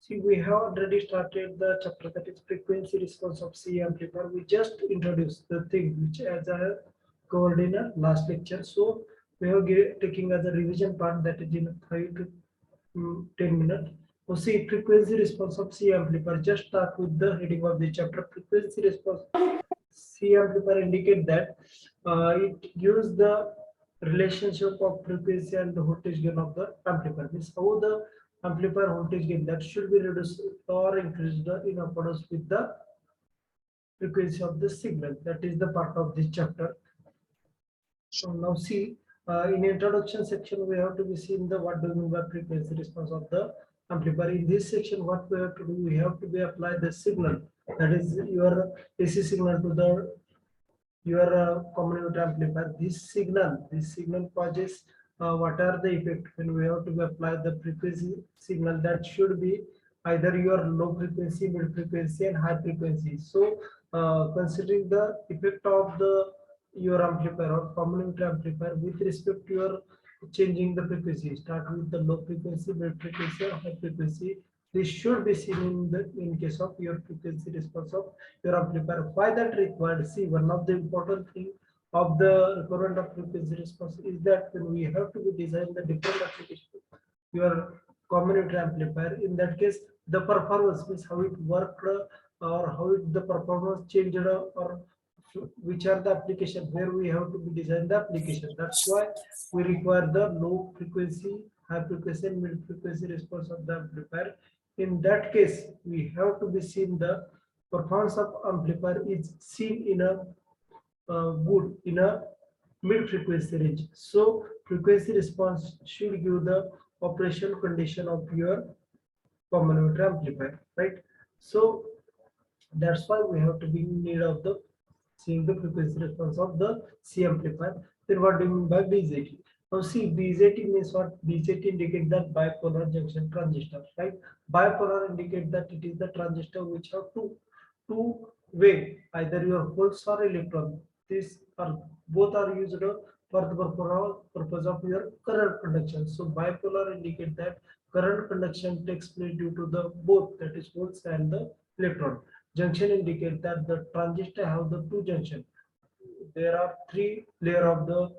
See, we have already started the chapter that is frequency response of C amplifier. We just introduced the thing which as I have covered in a last lecture. So we have taking as a revision part that is in 5 to 10 minutes. So see, frequency response of C amplifier. Just start with the heading of the chapter. Frequency response C amplifier indicate that it gives the relationship of frequency and the voltage gain of the amplifier. Means how the amplifier voltage gain that should be reduced or increased in accordance with the frequency of the signal. That is the part of this chapter. So now see, in introduction section, we have to be seen the what do you mean by frequency response of the amplifier. In this section, what we have to do, we have to be apply the signal, that is your AC signal to the your common unit amplifier. This signal causes what are the effect when we have to apply the frequency signal that should be either your low frequency, mid frequency, and high frequency. So considering the effect of the your amplifier or common unit amplifier with respect to your changing the frequency, start with the low frequency, mid frequency, or high frequency. This should be seen in the in case of your frequency response of your amplifier. Why that required? See, one of the important thing of the requirement of frequency response is that when we have to be design the different application your common unit amplifier, in that case the performance means how it worked or how the performance changed or which are the application where we have to be design the application. That's why we require the low frequency, high frequency, and mid frequency response of the amplifier. In that case, we have to be seen the performance of amplifier is seen in a good in a mid frequency range. So frequency response should give the operational condition of your common unit amplifier, right? So that's why we have to be in need of the seeing the frequency response of the C amplifier. Then what do you mean by BJT? Now see, BJT means what? BJT indicate that bipolar junction transistor, right? Bipolar indicate that it is the transistor which have two way, either your holes or electron. These are both are used for the purpose of your current conduction. So bipolar indicate that current conduction takes place due to the both, that is holes and the electron. Junction indicate that the transistor have the two junction. There are three layer of the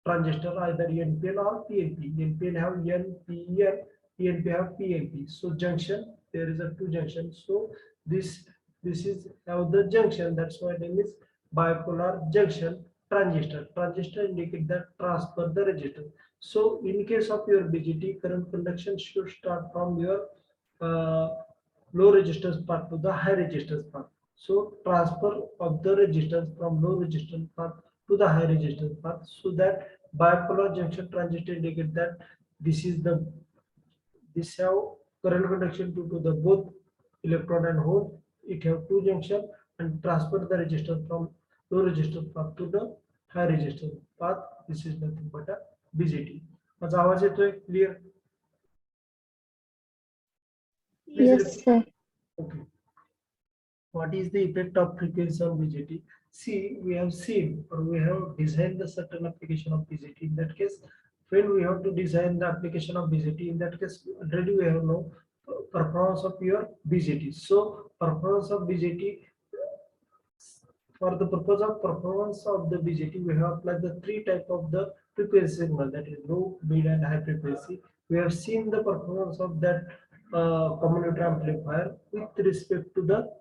transistor, either NPN or PNP. NPN have NPN, PNP have PNP. So junction, there is a two junction. So this is how the junction. That's why name is bipolar junction transistor. Transistor indicate that transfer the resistance. So in case of your BJT, current conduction should start from your uh, low resistance path to the high resistance path. So transfer of the resistance from low resistance path to the high resistance path, so that bipolar junction transistor indicate that this is the this have current conduction due to the both electron and hole. It have two junction and transfer the resistance from low resistance path to the high resistance path. This is nothing but a BJT. माझा आवाज येतोय clear? Please Yes, repeat. sir. Okay. What is the effect of frequency on BJT? See, we have seen or we have designed the certain application of BJT. In that case, when we have to design the application of BJT, in that case, already we have no performance of your BJT. So, performance of BJT, for the purpose of performance of the BJT, we have applied the three type of the frequency signal, that is low, mid, and high frequency. We have seen the performance of that common unit amplifier with respect to the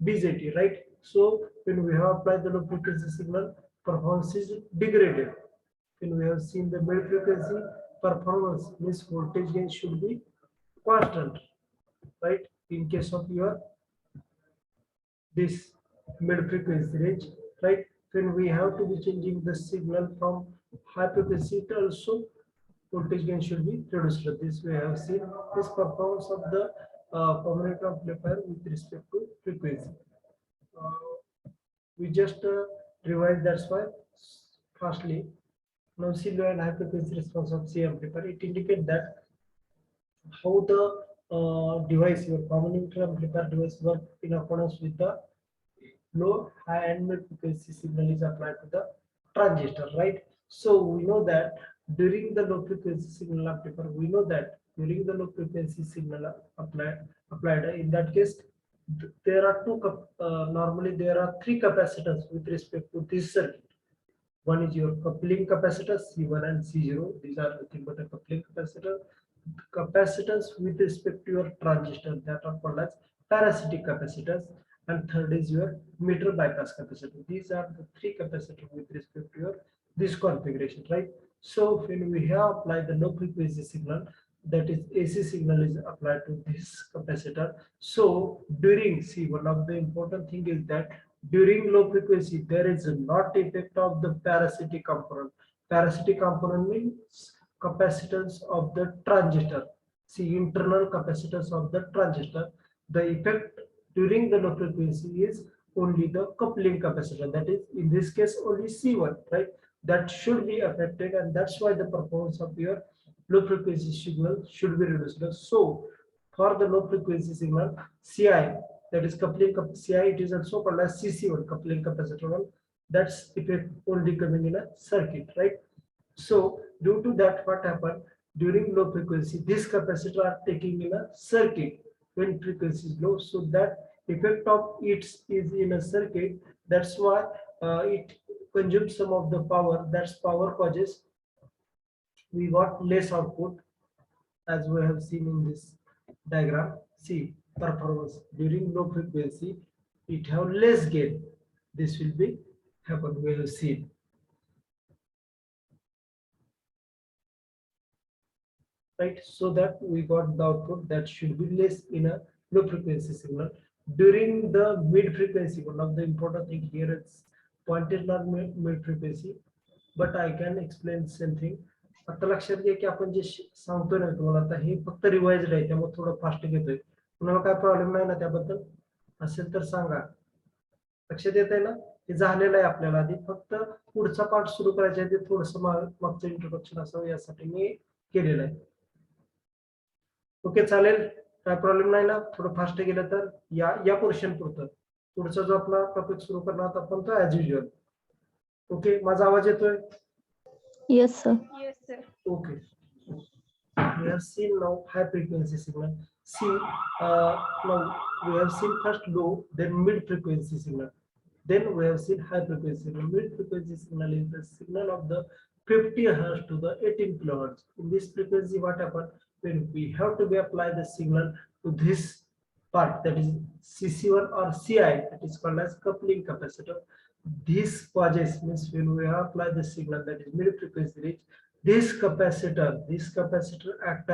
BJT, right? So when we have applied the low frequency signal, performance is degraded. When we have seen the mid frequency, performance means voltage gain should be constant, right? In case of your this mid frequency range, right? When we have to be changing the signal from high frequency to also voltage gain should be reduced. This we have seen this performance of the common unit amplifier with respect to frequency. We just revise, that's why firstly now see low and high frequency response of C amplifier. It indicates that how the device, your common unit amplifier device work in accordance with the low, high, and mid frequency signal is applied to the transistor, right? So we know that during the low frequency signal amplifier, we know that during the low frequency signal applied. In that case, there are normally there are three capacitors with respect to this circuit. One is your coupling capacitor C1 and C0. These are nothing but a coupling capacitor. Capacitance with respect to your transistor that are called as parasitic capacitors. And third is your meter bypass capacitor. These are the three capacitors with respect to your this configuration, right? So when we have applied the low frequency signal, that is AC signal is applied to this capacitor. So during, see, one of the important thing is that during low frequency there is not effect of the parasitic component. Parasitic component means capacitance of the transistor. See, internal capacitance of the transistor. The effect during the low frequency is only the coupling capacitor, that is in this case only C1, right? That should be affected, and that's why the performance of your low frequency signal should be reduced. So for the low frequency signal, CI, that is coupling CI, it is also called as CC1, coupling capacitor 1. That's effect only coming in a circuit, right? So due to that, what happened during low frequency, this capacitor are taking in a circuit when frequency is low. So that effect of it is in a circuit. That's why it consumes some of the power. That's power causes we got less output, as we have seen in this diagram. See, performance during low frequency, it have less gain. This will be happen. We have seen. Right, so that we got the output that should be less in a low frequency signal. During the mid frequency, one of the important thing here is point is not mid frequency, but I can explain same thing. आता लक्षात घ्या की आपण जे सांगतोय ना तुम्हाला आता हे फक्त रिवाइज्ड आहे, त्यामुळे थोडं फास्ट घेतोय. तुम्हाला काय प्रॉब्लेम नाही ना त्याबद्दल? असेल तर सांगा. लक्षात येत आहे ना? हे झालेलं आहे आपल्याला आधी, फक्त पुढचा पार्ट सुरू करायचा आहे. ते थोडंसं मागचं इंट्रोडक्शन असावं यासाठी मी केलेलं आहे. ओके, चालेल, काय प्रॉब्लेम नाही ना? थोडं फास्ट गेलं तर या पोर्शन पुरतं. पुढचा जो आपला टॉपिक सुरू करणार आपण तो ऍज युजल. ओके, माझा आवाज येतोय? Yes, sir. Yes, sir. Okay. We have seen now high frequency signal. See, now we have seen first low, then mid frequency signal. Then we have seen high frequency signal. Mid frequency signal is the signal of the 50 Hz to the 18 kHz. In this frequency, what happens when we have to be apply the signal to this part, that is CC1 or CI, that is called as coupling capacitor. This causes means when we apply the signal that is mid frequency range, this capacitor act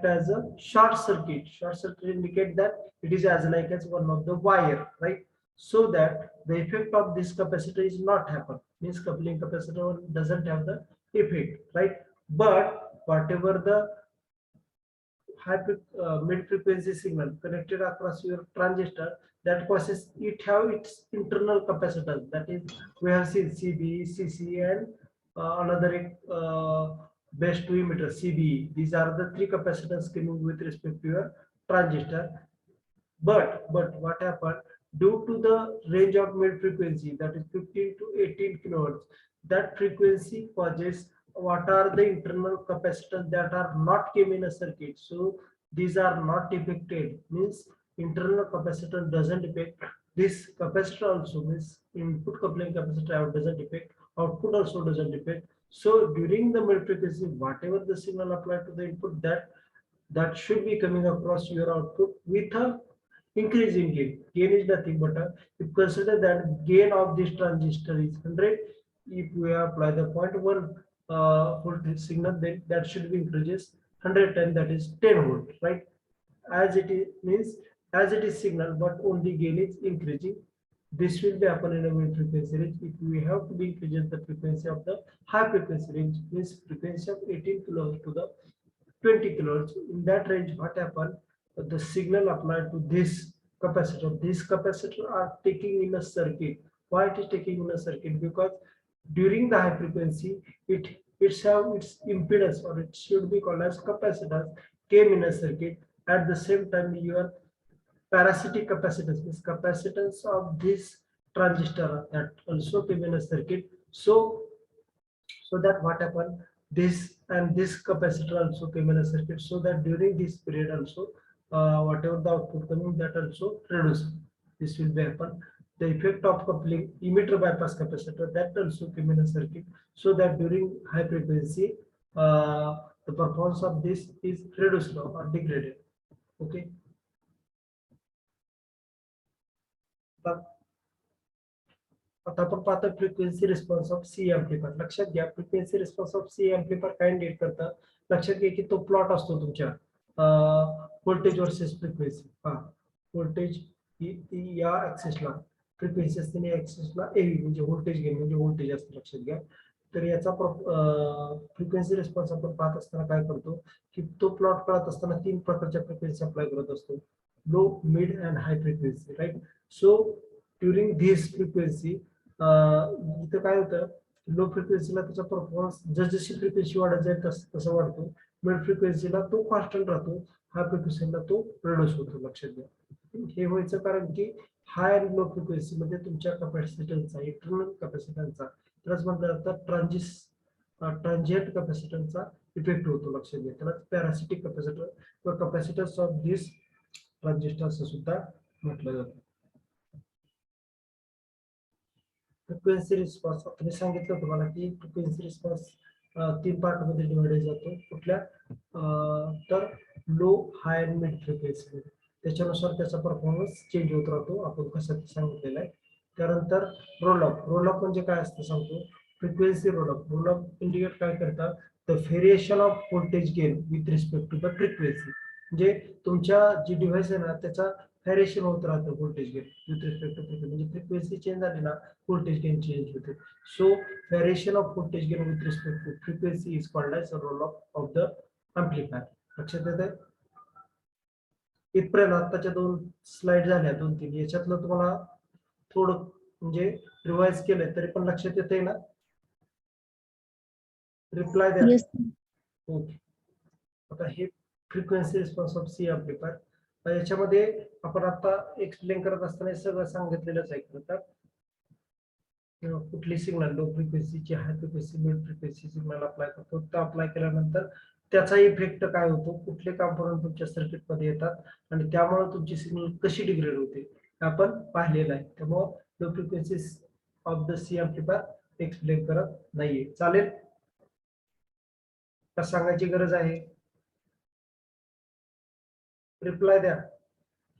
as a short circuit. Short circuit indicate that it is as like as one of the wire, right? So that the effect of this capacitor is not happen. Means coupling capacitor doesn't have the effect, right? But whatever the mid frequency signal connected across your transistor, that causes it have its internal capacitance, that is we have seen CB, CC, and another base 2 emitter CB. These are the three capacitors coming with respect to your transistor. But what happened due to the range of mid frequency, that is 15 to 18 kilohertz, that frequency causes what are the internal capacitors that are not came in a circuit. So these are not affected, means internal capacitor doesn't affect. This capacitor also means input coupling capacitor doesn't affect, output also doesn't affect. So during the mid frequency, whatever the signal applied to the input, that should be coming across your output with a increase in gain. Gain is nothing but if consider that gain of this transistor is 100. If we apply the 0.1 volt signal, then that should be increases 110, that is 10 volt, right? As it is means as it is signal, but only gain is increasing. This will be happen in a mid frequency range. If we have to be increases the frequency of the high frequency range, means frequency of 18 kilohertz to the 20 kilohertz. In that range, what happen? The signal applied to this capacitor. These capacitors are taking in a circuit. Why it is taking in a circuit? Because during the high frequency, it's have its impedance, or it should be called as capacitance, came in a circuit. At the same time, your parasitic capacitance, means capacitance of this transistor, that also came in a circuit. So that what happened? this and this capacitor also came in a circuit, so that during this period also whatever the output coming, that also reduced. This will be happen. The effect of coupling emitter bypass capacitor, that also came in a circuit, so that during high frequency the performance of this is reduced or degraded. Okay. आता आपण पाहतो frequency response of C amplifier. लक्षात घ्या, frequency response of C amplifier काय indicate करतं. लक्षात घ्या की तो प्लॉट असतो तुमच्या व्होल्टेज वर्सेस फ्रिक्वेन्सी. व्होल्टेज ही या ऍक्सिसला, फ्रिक्वेन्सी असते या ऍक्सिसला एव्ही म्हणजे व्होल्टेज गेन म्हणजे व्होल्टेज असतं. लक्षात घ्या. तर याचा फ्रिक्वेन्सी रिस्पॉन्स आपण पाहत असताना काय करतो की तो प्लॉट करत असताना तीन प्रकारच्या फ्रिक्वेन्सी अप्लाय करत असतो. Low, mid and high frequency. Right. So during this frequency इथं काय होतं, लो फ्रिक्वेन्सीला त्याचा परफॉर्मन्स जसजशी फ्रिक्वेन्सी वाढत जाईल तसं वाढतो. मिड फ्रिक्वेन्सीला तो कॉन्स्टंट राहतो, हाय फ्रिक्वेन्सीला तो रिड्यूस होतो. लक्षात घ्या. हे व्हायचं कारण की हाय आणि लो फ्रिक्वेन्सी मध्ये तुमच्या कॅपॅसिटन्सचा, इंटरनल कॅपॅसिटन्सचा, त्यालाच म्हटलं जातं ट्रान्झिएंट कॅपॅसिटन्सचा इफेक्ट होतो. लक्षात घ्या. त्याला पॅरासिटिक कॅपॅसिटर किंवा कॅपॅसिटन्स ऑफ दिस ट्रान्झिस्टर असं सुद्धा म्हटलं जातं. फ्रिक्वेन्सी रिस्पॉन्स आपण सांगितलं तुम्हाला की फ्रिक्वेन्सी रिस्पॉन्स तीन पार्ट मध्ये डिवाइड जातो. कुठल्या तर लो, हाय आणि मिड फ्रिक्वेन्सी. त्याच्यानुसार त्याचा परफॉर्मन्स चेंज होत राहतो. आपण कसं सांगितलेलं आहे. त्यानंतर रोल अप म्हणजे काय असतं सांगतो. फ्रिक्वेन्सी रोल अप इंडिकेट काय करतात, the variation of voltage gain with respect to the frequency. म्हणजे तुमच्या जी डिव्हाइस आहे ना त्याचा व्हेरिएशन होत राहतं voltage gain with respect to frequency. म्हणजे फ्रिक्वेन्सी चेंज झाली ना voltage gain change होते. So variation of voltage gain with respect to frequency is called as a roll up of the amplifier. लक्षात येतंय. इथपर्यंत आताच्या दोन स्लाइड झाल्या, 2-3. याच्यातलं तुम्हाला थोडं म्हणजे रिवाइज केलंय तरी पण लक्षात येतंय ना. रिप्लाय द्या. Yes. ओके. आता हे frequency response of C amplifier. याच्यामध्ये आपण आता एक्सप्लेन करत असताना हे सगळं सांगितलेलंच आहे. खरं कुठली सिग्नल लो फ्रिक्वेन्सीची, high frequency, mid frequency signal apply करतो. तो अप्लाय केल्यानंतर त्याचा इफेक्ट काय होतो, कुठले कॉम्पोनंट तुमच्या सर्किट मध्ये येतात आणि त्यामुळे तुमची सिग्नल कशी डिग्रेड होते हे आपण पाहिलेलं आहे. त्यामुळे low frequency of the C amplifier explain करत नाहीये. चालेल का सांगायची गरज आहे. रिप्लाय द्या.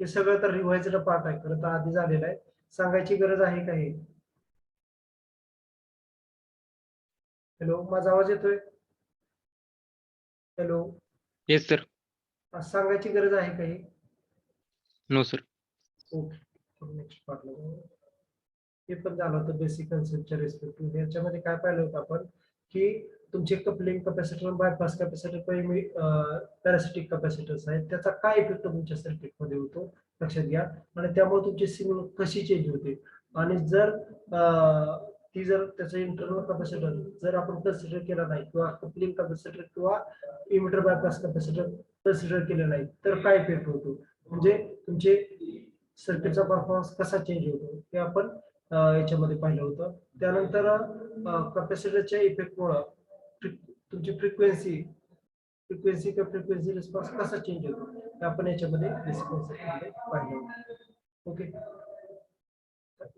हे सगळं तर रिवाइजड पार्ट आहे, खरं तर आधी झालेलं आहे. सांगायची गरज आहे का हे. हॅलो, माझा आवाज येतोय. हॅलो. Yes sir. सांगायची गरज आहे का हे. No sir. ओके. नेक्स्ट पार्टला जाऊ. हे पण झालं होतं बेसिक कन्सेप्टच्या रिस्पेक्ट टू. याच्यामध्ये काय पाहिलं होतं आपण की तुमचे coupling capacitor, bypass capacitor, parasitic capacitors आहेत, त्याचा काय इफेक्ट तुमच्या सर्किट मध्ये होतो लक्षात घ्या. आणि त्यामुळे तुमची सिग्नल कशी चेंज होते. आणि जर त्याचा इंटरनल कॅपॅसिटर जर आपण कन्सिडर केला नाही किंवा कपलिंग कॅपॅसिटर किंवा इमिटर बायपास कॅपॅसिटर कन्सिडर केलं नाही तर काय इफेक्ट होतो, म्हणजे तुमचे सर्किटचा परफॉर्मन्स कसा चेंज होतो हे आपण याच्यामध्ये पाहिलं होतं. त्यानंतर कॅपॅसिटरच्या इफेक्टमुळे तुमची फ्रिक्वेन्सी रिस्पॉन्स कसा चेंज होतो हे आपण याच्यामध्ये बेसिक कन्सेप्टमध्ये पाहिलं होतं. ओके.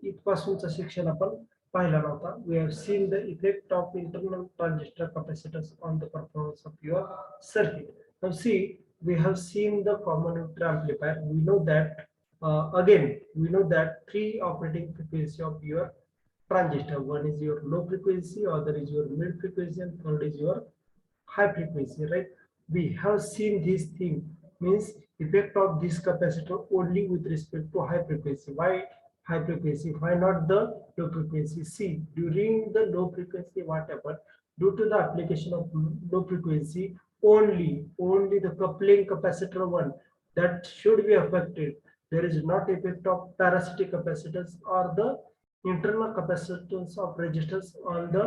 इथपासूनचं शिक्षण आपण पाहिला नव्हता. We have seen the effect of internal transistor capacitors on the performance of your circuit. Now see, we have seen the common emitter amplifier. We know that we know that three operating frequency of your transistor. One is your low frequency, other is your mid frequency, and third is your high frequency, right? We have seen this thing, means effect of this capacitor only with respect to high frequency. Why high frequency? Why not the low frequency? See, during the low frequency, what happened? Due to the application of low frequency, only the coupling capacitor one that should be affected. There is not effect of parasitic capacitors or the internal capacitance of resistors on the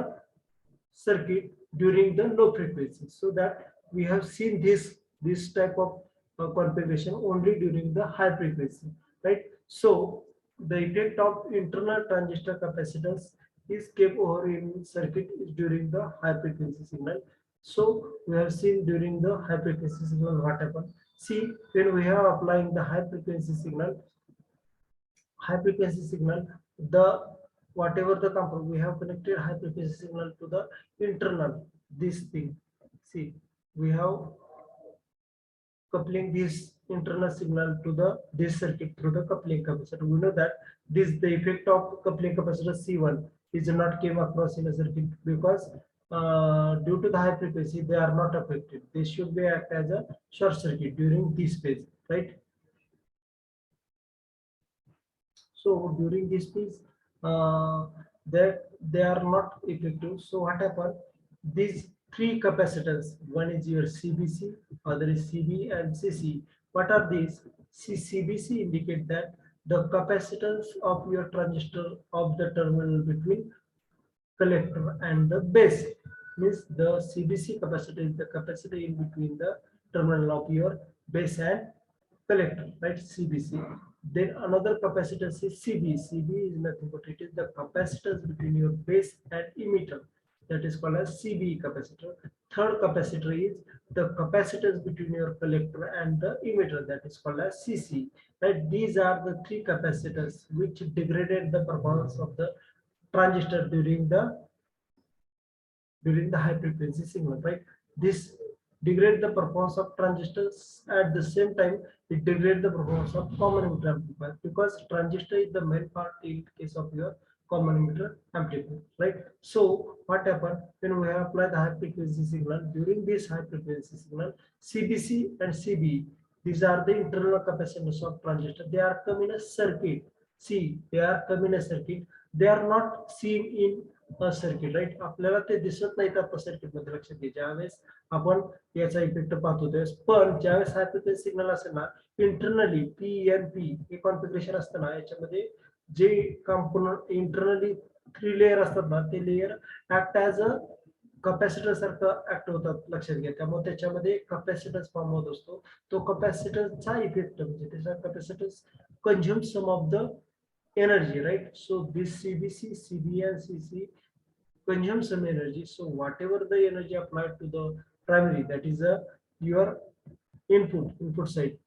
circuit during the low frequency. So that we have seen this type of configuration only during the high frequency, right? So the effect of internal transistor capacitance is kept over in circuit during the high frequency signal. So we have seen during the high frequency signal what happened. See, when we are applying the high frequency signal, the whatever the component we have connected high frequency signal to the internal this thing. See, we have coupling this internal signal to the this circuit through the coupling capacitor. We know that this the effect of coupling capacitor C1 is not came across in a circuit because due to the high frequency they are not affected. They should be act as a short circuit during this phase, right? So during this phase, that they are not effective. So what happened? These three capacitors, one is your CBC, other is CB and CC. What are these? CBC indicate that the capacitance of your transistor of the terminal between collector and the base. Means the CBC capacitor is the capacitor in between the terminal of your base and collector, right? CBC. Then another capacitance is CB. CB is nothing but it is the capacitance between your base and emitter. That is called as CB capacitor. Third capacitor is the capacitance between your collector and the emitter. That is called as CC. Right? These are the three capacitors which degraded the performance of the transistor during the high frequency signal, right? This degrade the performance of transistors. At the same time it degrade the performance of common emitter amplifier because transistor is the main part in case of your common emitter amplifier, right? So what happened when we apply the high frequency signal? During this high frequency signal, CBC and CB, these are the internal capacitance of transistor. They are come in a circuit. See, they are come in a circuit. They are not seen in circuit, right? आपल्याला ते दिसत नाहीत आता circuit मध्ये. लक्षात घ्या, ज्यावेळेस आपण याचा इफेक्ट पाहतो त्यावेळेस, पण ज्यावेळेस हाय फ्रिक्वेन्सी सिग्नल असेल ना, इंटरनली पीएनपी हे कॉन्फिगरेशन असतं ना, याच्यामध्ये जे कंपोनंट इंटरनली 3 लेयर असतात ना, ते layer act as a capacitor सारखं ऍक्ट होतात. लक्षात घ्या, त्यामुळे त्याच्यामध्ये कॅपॅसिटन्स फॉर्म होत असतो. तो कॅपॅसिटन्सचा इफेक्ट म्हणजे त्याचा capacitance consume some of the energy, right? So this CBC, CB and CC consume some energy. So whatever the energy applied to the primary, that is your input side.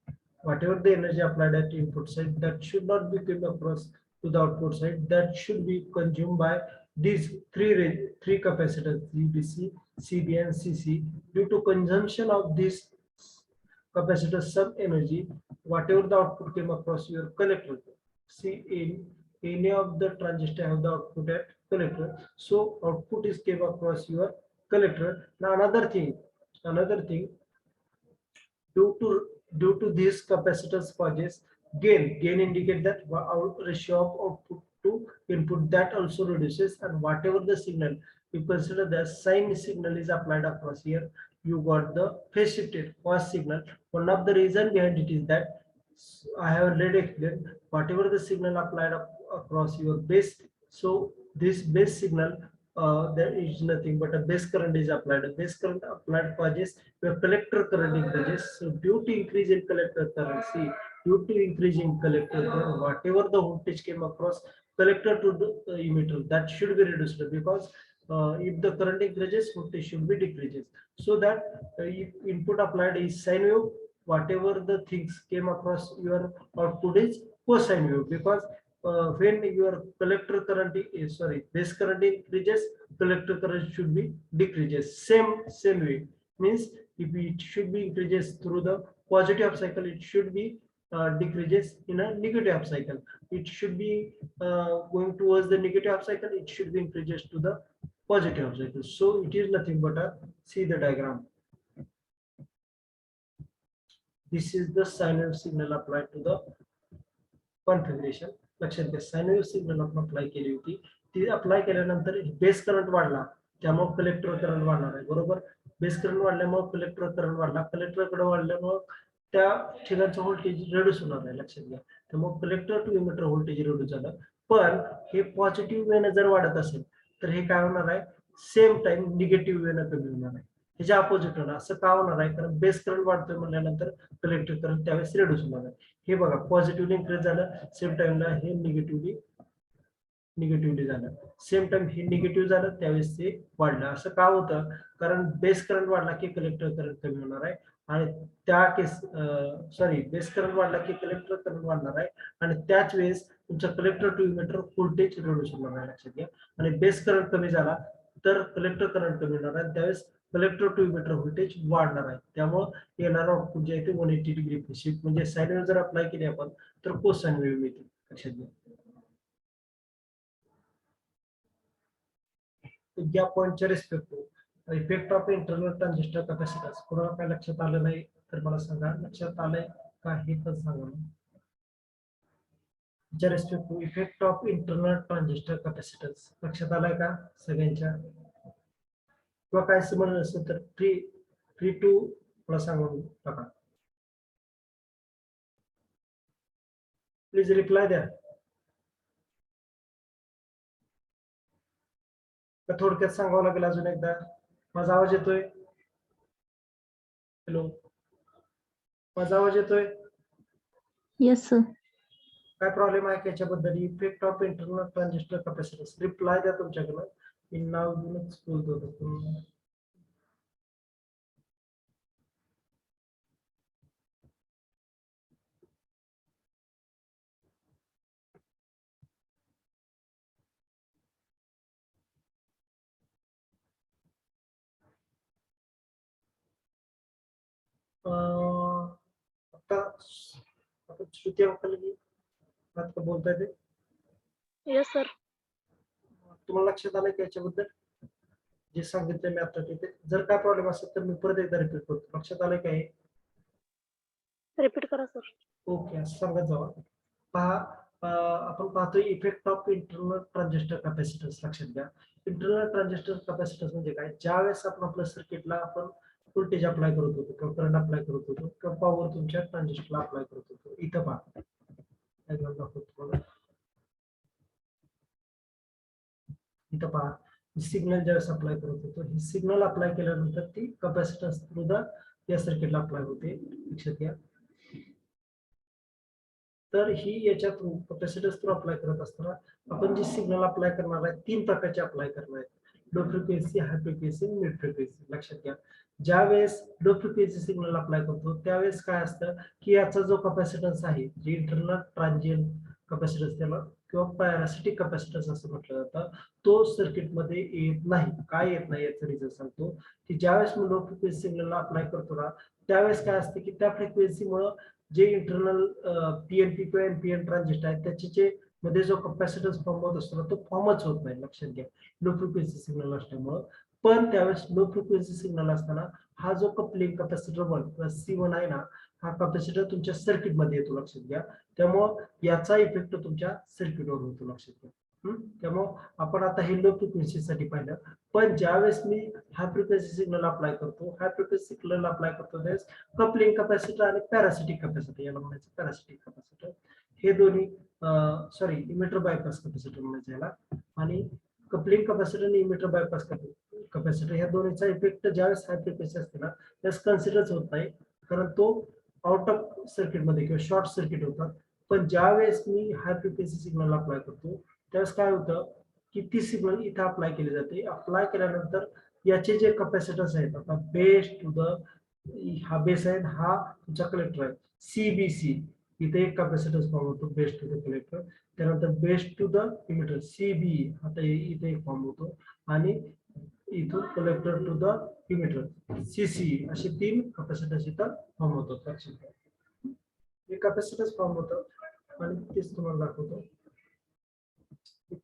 Whatever the energy applied at input side, that should not be come across to the output side. That should be consumed by these three capacitors, CBC, CB and CC. Due to consumption of this capacitor some energy, whatever the output came across your collector. See, in any of the transistor have the output at collector, so output is came across your collector. Now another thing, due to these capacitors causes gain indicate that our ratio of output to input that also reduces, and whatever the signal you consider the sine signal is applied across here, you got the phase shifted cos signal. One of the reason behind it is that I have already explained, whatever the signal applied across your base, so this base signal, there is nothing but a base current is applied. A base current applied causes your collector current increases. So due to increase in collector current, see, due to increase in collector current, whatever the voltage came across collector to the emitter, that should be reduced, because if the current increases, voltage should be decreases. So that if input applied is sine wave, whatever the things came across your output is cosine wave, because when your collector current is base current increases, collector current should be decreases. Same way, means if it should be increases through the positive half cycle, it should be decreases in a negative half cycle. It should be going towards the negative half cycle, it should be increases to the positive half cycle. So it is nothing but a, see the diagram. This is the sine wave signal applied to the configuration. लक्षात घ्या, sine wave signal आपण apply केली होती. ती apply केल्यानंतर base current वाढला, त्यामुळे collector current वाढणार आहे. बरोबर, बेस करंट वाढल्यामुळे कलेक्टर करंट वाढला, कलेक्टर कडे वाढल्यामुळे त्या ठिकाणचं व्होल्टेज रिड्यूस होणार आहे. लक्षात घ्या, त्यामुळे collector to emitter voltage reduce झालं. पण हे पॉझिटिव्ह वेने जर वाढत असेल तर हे काय होणार आहे, सेम टाइम निगेटिव्ह वेने कमी होणार आहे. ह्याच्या अपोजिट होणार. असं का होणार आहे, कारण बेस करंट वाढतोय म्हणल्यानंतर कलेक्टर करंट त्यावेळेस रिड्यूस होणार आहे. हे बघा, पॉझिटिव्हली इन्क्रीज झालं, सेम टाइमला हे निगेटिव्हली निगेटिव्हली झालं. सेम टाइम हे निगेटिव्ह झालं त्यावेळेस ते वाढलं. असं का होतं? कारण बेस करंट वाढला की कलेक्टर करंट कमी होणार आहे आणि त्या केस बेस करंट वाढला की कलेक्टर करंट वाढणार आहे आणि त्याच वेळेस तुमचा collector to emitter voltage reduce होणार आहे, लक्षात घ्या. आणि बेस करंट कमी झाला तर कलेक्टर करंट कमी होणार आहे, त्यावेळेस कलेक्टर टू इमिटर व्होल्टेज वाढणार आहे. त्यामुळे येणारं आउटपुट जे आहे ते 180 डिग्री फेज शिफ्ट, म्हणजे साइन वेव्ह जर अप्लाय केली आपण तर कोसाइन वेव्ह मिळते, लक्षात घ्या. या पॉईंटच्या respect effect of internal transistor capacitance कोणाला काय लक्षात आलं नाही तर मला सांगा, लक्षात आलंय का हे पण सांगा. ज्या respect to effect of internal transistor capacitance लक्षात आलाय का सगळ्यांच्या? किंवा काय समजलं असेल तर फ्री टू मला सांगून टाका, प्लीज रिप्लाय द्या. तर थोडक्यात सांगावं लागेल अजून एकदा. माझा आवाज येतोय? हॅलो, माझा आवाज येतोय? Yes, sir. काय प्रॉब्लेम आहे त्याच्याबद्दल? Effect of internal transistor capacitance reply द्या तुमच्याकडनं. मी नाव घेऊनच बोलतो होतो. आता आपण श्रुती अंकल आता बोलताय ते Yes, sir. तुम्हाला लक्षात आलं की याच्याबद्दल जे सांगितलं मी आता तिथे? जर काय प्रॉब्लेम असेल तर मी परत एकदा रिपीट करतो. लक्षात आलं काय? Repeat करा, sir. ओके, असं सांगत जावा. पहा, आपण पाहतोय effect of internal transistor capacitance. लक्षात घ्या, इंटरनल ट्रान्झिस्टर कॅपॅसिटन्स म्हणजे काय? ज्यावेळेस आपण आपल्या सर्किटला आपण व्होल्टेज अप्लाय करत होतो किंवा करंट अप्लाय करत होतो किंवा पॉवर तुमच्या ट्रान्झिस्टरला अप्लाय करत होतो. इथं पहा, इथं पहा, सिग्नल ज्यावेळेस अप्लाय करत होतो, हे सिग्नल अप्लाय केल्यानंतर ती कॅपॅसिटन्स थ्रू द या सर्किटला अप्लाय होते, लक्षात घ्या. तर ही याच्या थ्रू कॅपॅसिटन्स थ्रू अप्लाय करत असताना आपण जे सिग्नल अप्लाय करणार आहे 3 प्रकारचे अप्लाय करणार आहेत. लो फ्रिक्वेन्सी, हाय फ्रिक्वेन्सी, मिड फ्रिक्वेन्सी. लक्षात घ्या, ज्यावेळेस लो फ्रिक्वेन्सी सिग्नल अप्लाय करतो त्यावेळेस काय असतं की याचा जो कॅपॅसिटन्स आहे, जे इंटरनल ट्रान्झिएंट कॅपॅसिटन्स त्याला किंवा पॅरासिटिक कॅपॅसिटन्स असं म्हटलं जातं, तो सर्किटमध्ये येत नाही. काय येत नाही याचं रिझन सांगतो की ज्यावेळेस मी लो फ्रिक्वेन्सी सिग्नलला अप्लाय करतो ना त्यावेळेस काय असतं की त्या फ्रिक्वेन्सीमुळे जे इंटरनल पीएनपी किंवा एनपीएन ट्रान्झिस्टर आहेत त्याचे जे मध्ये जो कॅपॅसिटन्स फॉर्म होत असतो तो फॉर्मच होत नाही, लक्षात घ्या, लो फ्रिक्वेन्सी सिग्नल असल्यामुळं. पण त्यावेळेस लो फ्रिक्वेन्सी सिग्नल असताना हा जो कपलिंग कॅपॅसिटर 1 C1 आहे ना, हा कॅपॅसिटर तुमच्या सर्किट मध्ये येतो, लक्षात घ्या. त्यामुळं याचा इफेक्ट तुमच्या सर्किटवर होतो, लक्षात घ्या. त्यामुळं आपण आता हे लो फ्रिक्वेन्सीसाठी पाहिलं. पण ज्यावेळेस मी हाय फ्रिक्वेन्सी सिग्नल अप्लाय करतो, हाय फ्रिक्वेन्सी सिग्नल अप्लाय करतो त्यावेळेस कपलिंग कॅपॅसिटर आणि पॅरासिटिक कॅपॅसिटर, याला म्हणायचं पॅरासिटिक कॅपॅसिटर, हे दोन्ही इमिटर बायपास कॅपॅसिटर म्हणायचं याला. आणि कपलिंग कॅपॅसिटर आणि इमिटर बायपास कॅपॅसिटर ह्या दोन्हीचा इफेक्ट ज्यावेळेस हाय फ्रिक्वेन्सी असते ना त्यावेळेस कन्सिडरच होत नाही, कारण तो आउट ऑफ सर्किट मध्ये किंवा शॉर्ट सर्किट होतात. पण ज्यावेळेस मी हाय फ्रिक्वेन्सी सिग्नल अप्लाय करतो त्यावेळेस काय होतं की ती सिग्नल इथे अप्लाय केली जाते. अप्लाय केल्यानंतर याचे जे कॅपॅसिटन्स आहेत, आता बेस टू द, हा बेस आहे, हा तुमचा कलेक्टर आहे सीबीसी, इथे एक कॅपॅसिटन्स फॉर्म होतो बेस टू द कलेक्टर. त्यानंतर base to the emitter CB, आता इथे एक फॉर्म होतो आणि इथून collector to the emitter CC, असे 3 कॅपॅसिटन्स इथं फॉर्म होतात, लक्षात घ्या. हे कॅपॅसिटन्स फॉर्म होतं आणि तेच तुम्हाला दाखवतो.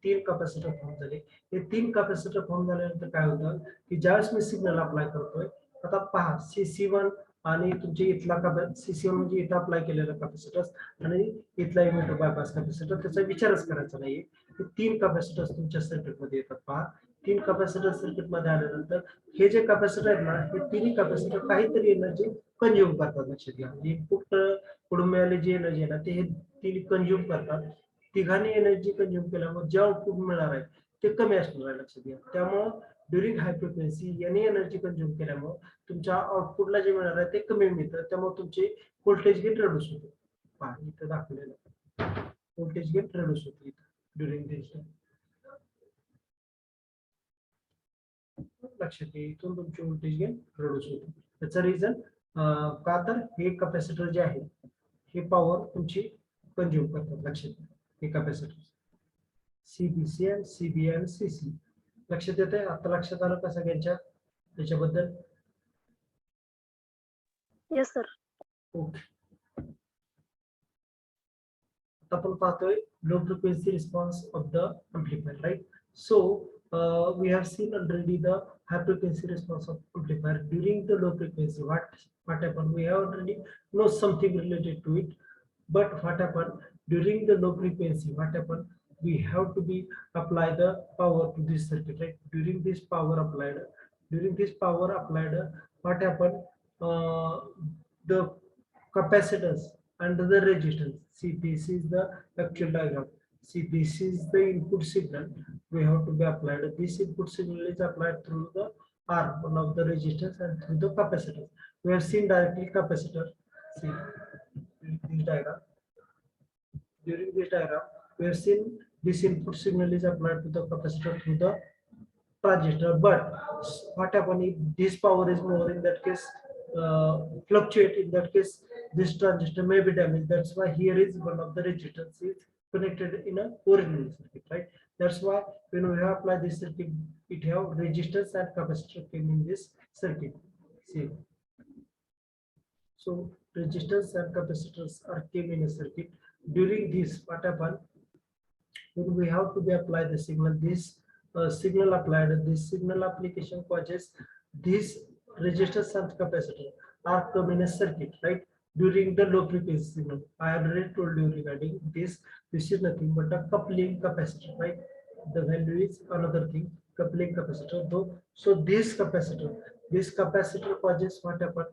3 कॅपॅसिटर फॉर्म झाले. हे 3 कॅपॅसिटर फॉर्म झाल्यानंतर काय होतं की ज्यावेळेस मी सिग्नल अप्लाय करतोय, आता पहा सीसी1 आणि तुमचे इथला सीसी1 म्हणजे इथं अप्लाय केलेला कॅपॅसिटर आणि इथला इमिटर बायपास कॅपॅसिटर, त्याचा विचारच करायचा नाहीये. हे 3 कॅपॅसिटर्स तुमच्या सर्किटमध्ये येतात. पहा, 3 कॅपॅसिटर सर्किटमध्ये आल्यानंतर हे जे कॅपॅसिटर आहेत ना, हे तिन्ही कॅपॅसिटर काहीतरी एनर्जी कंझ्युम करतात, लक्षात घ्या. म्हणजे इनपुट कडून मिळालेली जी एनर्जी आहे ना ते हे तिन्ही कंझ्युम करतात. तिघांनी एनर्जी कंझ्युम केल्यामुळे जे आउटपुट मिळणार आहे ते कमी असणार आहे, लक्षात घ्या. त्यामुळं ड्युरिंग हाय फ्रिक्वेन्सी याने एनर्जी कंझ्युम केल्यामुळे तुमच्या आउटपुटला जे मिळणार आहे ते कमी मिळतं, त्यामुळे तुमचे व्होल्टेज गेन रिड्यूस होतो. पहा, इथं दाखवलेलं व्होल्टेज गेन रिड्यूस होतो इथं ड्युरिंग दिस टाइम. लक्षात घ्या इथून तुमची व्होल्टेज गेन प्रोड्यूस होते. त्याचं रिझन का तर हे कॅपॅसिटर जे आहे हे पॉवर तुमची कंझ्युम करतात. लक्षात घ्या हे कॅपॅसिटर सीबीसी आणि सीबीआय आणि सीसी लक्षात येते. आता लक्षात आलं का सगळ्यांच्या त्याच्याबद्दल? Yes, sir. ओके. आपण पाहतोय low frequency response of the amplifier, right? So we have seen already the high frequency response of amplifier during the low frequency. What happened? We have already know something related to it, but what happened during the low frequency? What happened? We have to be apply the power to this circuit, right? During this power applied, what happened? The capacitors and the resistance. See, this is the actual diagram. See, this is the input signal. We have to be applied. This input signal is applied through the R, one of the resistance, and through the capacitor. We have seen directly capacitor. See, this diagram. During this diagram, we have seen this input signal is applied to the capacitor through the transistor. But what happens if this power is more? In that case, fluctuate. In that case, this transistor may be damaged. That's why here is one of the resistance is connected in a original circuit, right? That's why when we have applied this circuit, it have resistance and capacitor came in this circuit. See, so resistance and capacitors are came in a circuit. During this, what happened? When we have to be apply the signal, this signal applied, this signal application causes this resistance and capacitor are come in a circuit, right? During the low frequency signal, I have already told you regarding this. This is nothing but a coupling capacitor, right? The value is another thing, coupling capacitor. Though, so this capacitor causes what happen?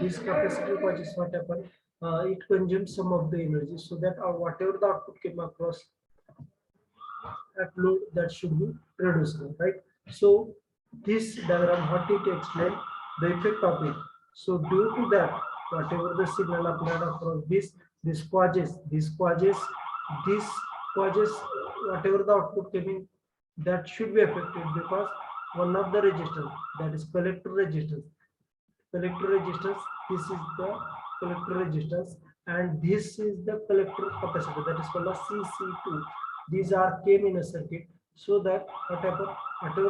This capacitor causes what happen? It consumes some of the energy, so that whatever the output came across at load, that should be produced, right? So this diagram, what it explains the effect of it. So due to that, whatever the signal applied across this causes whatever the output coming, that should be affected, because one of the resistance, that is collector resistance, this is the collector resistance, and this is the collector capacitor, that is called a CC2. These are came in a circuit, so that whatever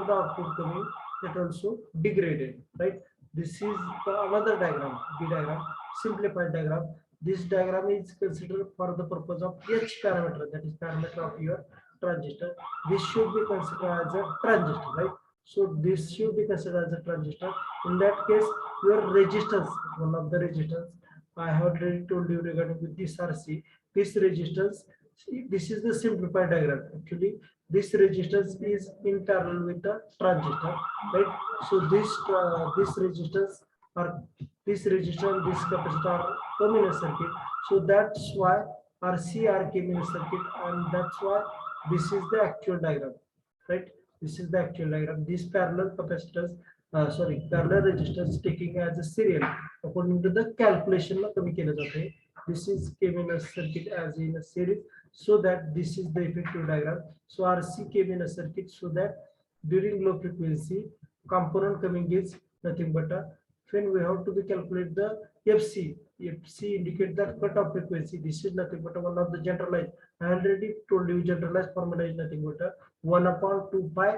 the output coming, that also degraded, right? This is the another diagram, B diagram, simplified diagram. This diagram is considered for the purpose of H parameter, that is parameter of your transistor. This should be considered as a transistor, right? So this should be considered as a transistor. In that case, your resistance, one of the resistance, I have already told you regarding with this RC, this resistance, this is the simplified diagram. Actually, this resistance is in parallel with the transistor, right? So this resistance or this resistor, this capacitor are come in a circuit. So that's why RC came in a circuit, and that's why this is the actual diagram, right? This is the actual diagram. These parallel capacitors, parallel resistors taking as a serial according to the calculation of the this is came in a circuit as in a series, so that this is the effective diagram. So RC came in a circuit, so that during low frequency component coming is nothing but a, when we have to be calculate the FC. FC indicate the cutoff frequency. This is nothing but one of the generalized. I already told you generalized formula is nothing but a 1/2 pi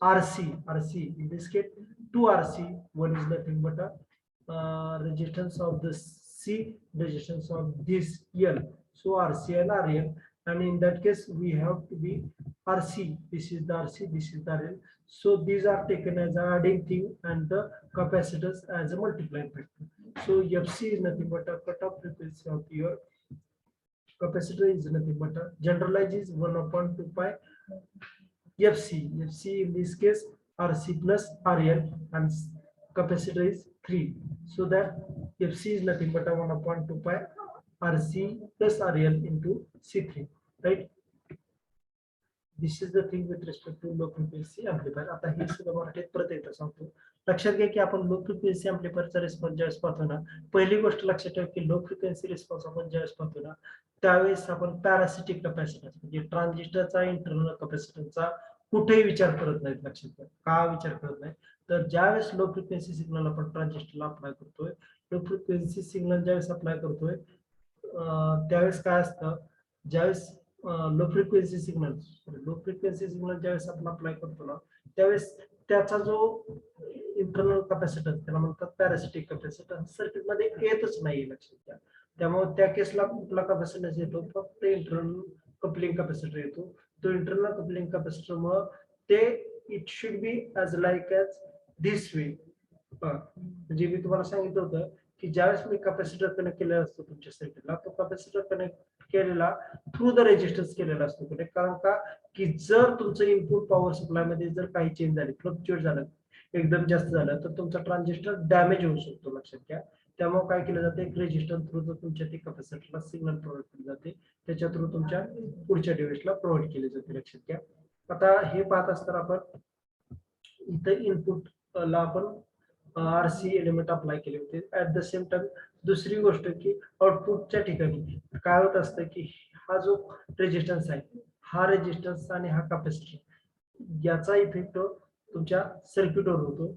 RC. In this case, 2 RC. One is nothing but a resistance of the C, resistance of this L. So RC and RL. And in that case, we have to be RC. This is the RC. This is the RL. So these are taken as a adding thing, and the capacitors as a multiplying factor. So FC is nothing but a cutoff frequency of your capacitor is nothing but a generalized is 1/2 pi FC. FC in this case RC plus RL, and capacitor is 3. So that FC is nothing but a 1/2 pi RC plus RL into C3, right? This is the thing with respect to low frequency amplifier. आता हे सगळं मराठीत परत एकदा सांगतो. लक्षात घ्या की आपण लो फ्रिक्वेन्सी अँप्लिफायरचा रिस्पॉन्स ज्यावेळेस पाहतो ना, पहिली गोष्ट लक्षात ठेवा की लो फ्रिक्वेन्सी रिस्पॉन्स आपण ज्यावेळेस पाहतो ना, त्यावेळेस आपण पॅरासिटिक कॅपॅसिटन्स म्हणजे ट्रान्झिस्टरचा इंटरनल कॅपॅसिटन्सचा कुठेही विचार करत नाहीत. लक्षात घ्या. का विचार करत नाही? तर ज्यावेळेस लो फ्रिक्वेन्सी सिग्नल आपण ट्रान्झिस्टरला अप्लाय करतोय, लो फ्रिक्वेन्सी सिग्नल ज्यावेळेस अप्लाय करतोय त्यावेळेस काय असतं, ज्यावेळेस लो फ्रिक्वेन्सी सिग्नल ज्यावेळेस आपण अप्लाय करतो ना, त्यावेळेस त्याचा जो इंटरनल कॅपॅसिटन्स त्याला म्हणतात पॅरासिटिक कॅपॅसिटन्स सर्किटमध्ये येतच नाही. लक्षात घ्या. त्यामुळे त्या केसला कुठला कॅपॅसिटन्स येतो? फक्त इंटरनल कपलिंग कॅपॅसिटर येतो. तो इंटरनल कपलिंग कॅपॅसिटर मुळे ते it should be as like as this way. म्हणजे मी तुम्हाला सांगितलं होतं की ज्यावेळेस मी कॅपॅसिटर कनेक्ट केलेला असतो तुमच्या सर्किटला, तो कॅपॅसिटर कनेक्ट केलेला थ्रू द रेजिस्टन्स केलेला असतो कनेक्ट. कारण का की जर तुमचं इनपुट पॉवर सप्लाय मध्ये जर काही चेंज झाले, फ्लक्च्युएट झालं, एकदम जास्त झालं, तर तुमचा ट्रान्झिस्टर डॅमेज होऊ शकतो. लक्षात घ्या. त्यामुळे काय केलं जातं, एक रेजिस्टन्स थ्रू तुमच्या ते कॅपॅसिटरला सिग्नल प्रोव्हाइड केले जाते, त्याच्या थ्रू तुमच्या पुढच्या डिव्हाइसला प्रोव्हाइड केले जाते. लक्षात घ्या. आता हे पाहत असताना आपण इथं इनपुटला आपण आरसी एलिमेंट अप्लाय केले होते. ऍट द सेम टाइम दुसरी गोष्ट की आउटपुटच्या ठिकाणी काय होत असतं की हा जो रेजिस्टन्स आहे, हा रेजिस्टन्स आणि हा कॅपॅसिटर याचा इफेक्ट तुमच्या सर्किटवर होतो.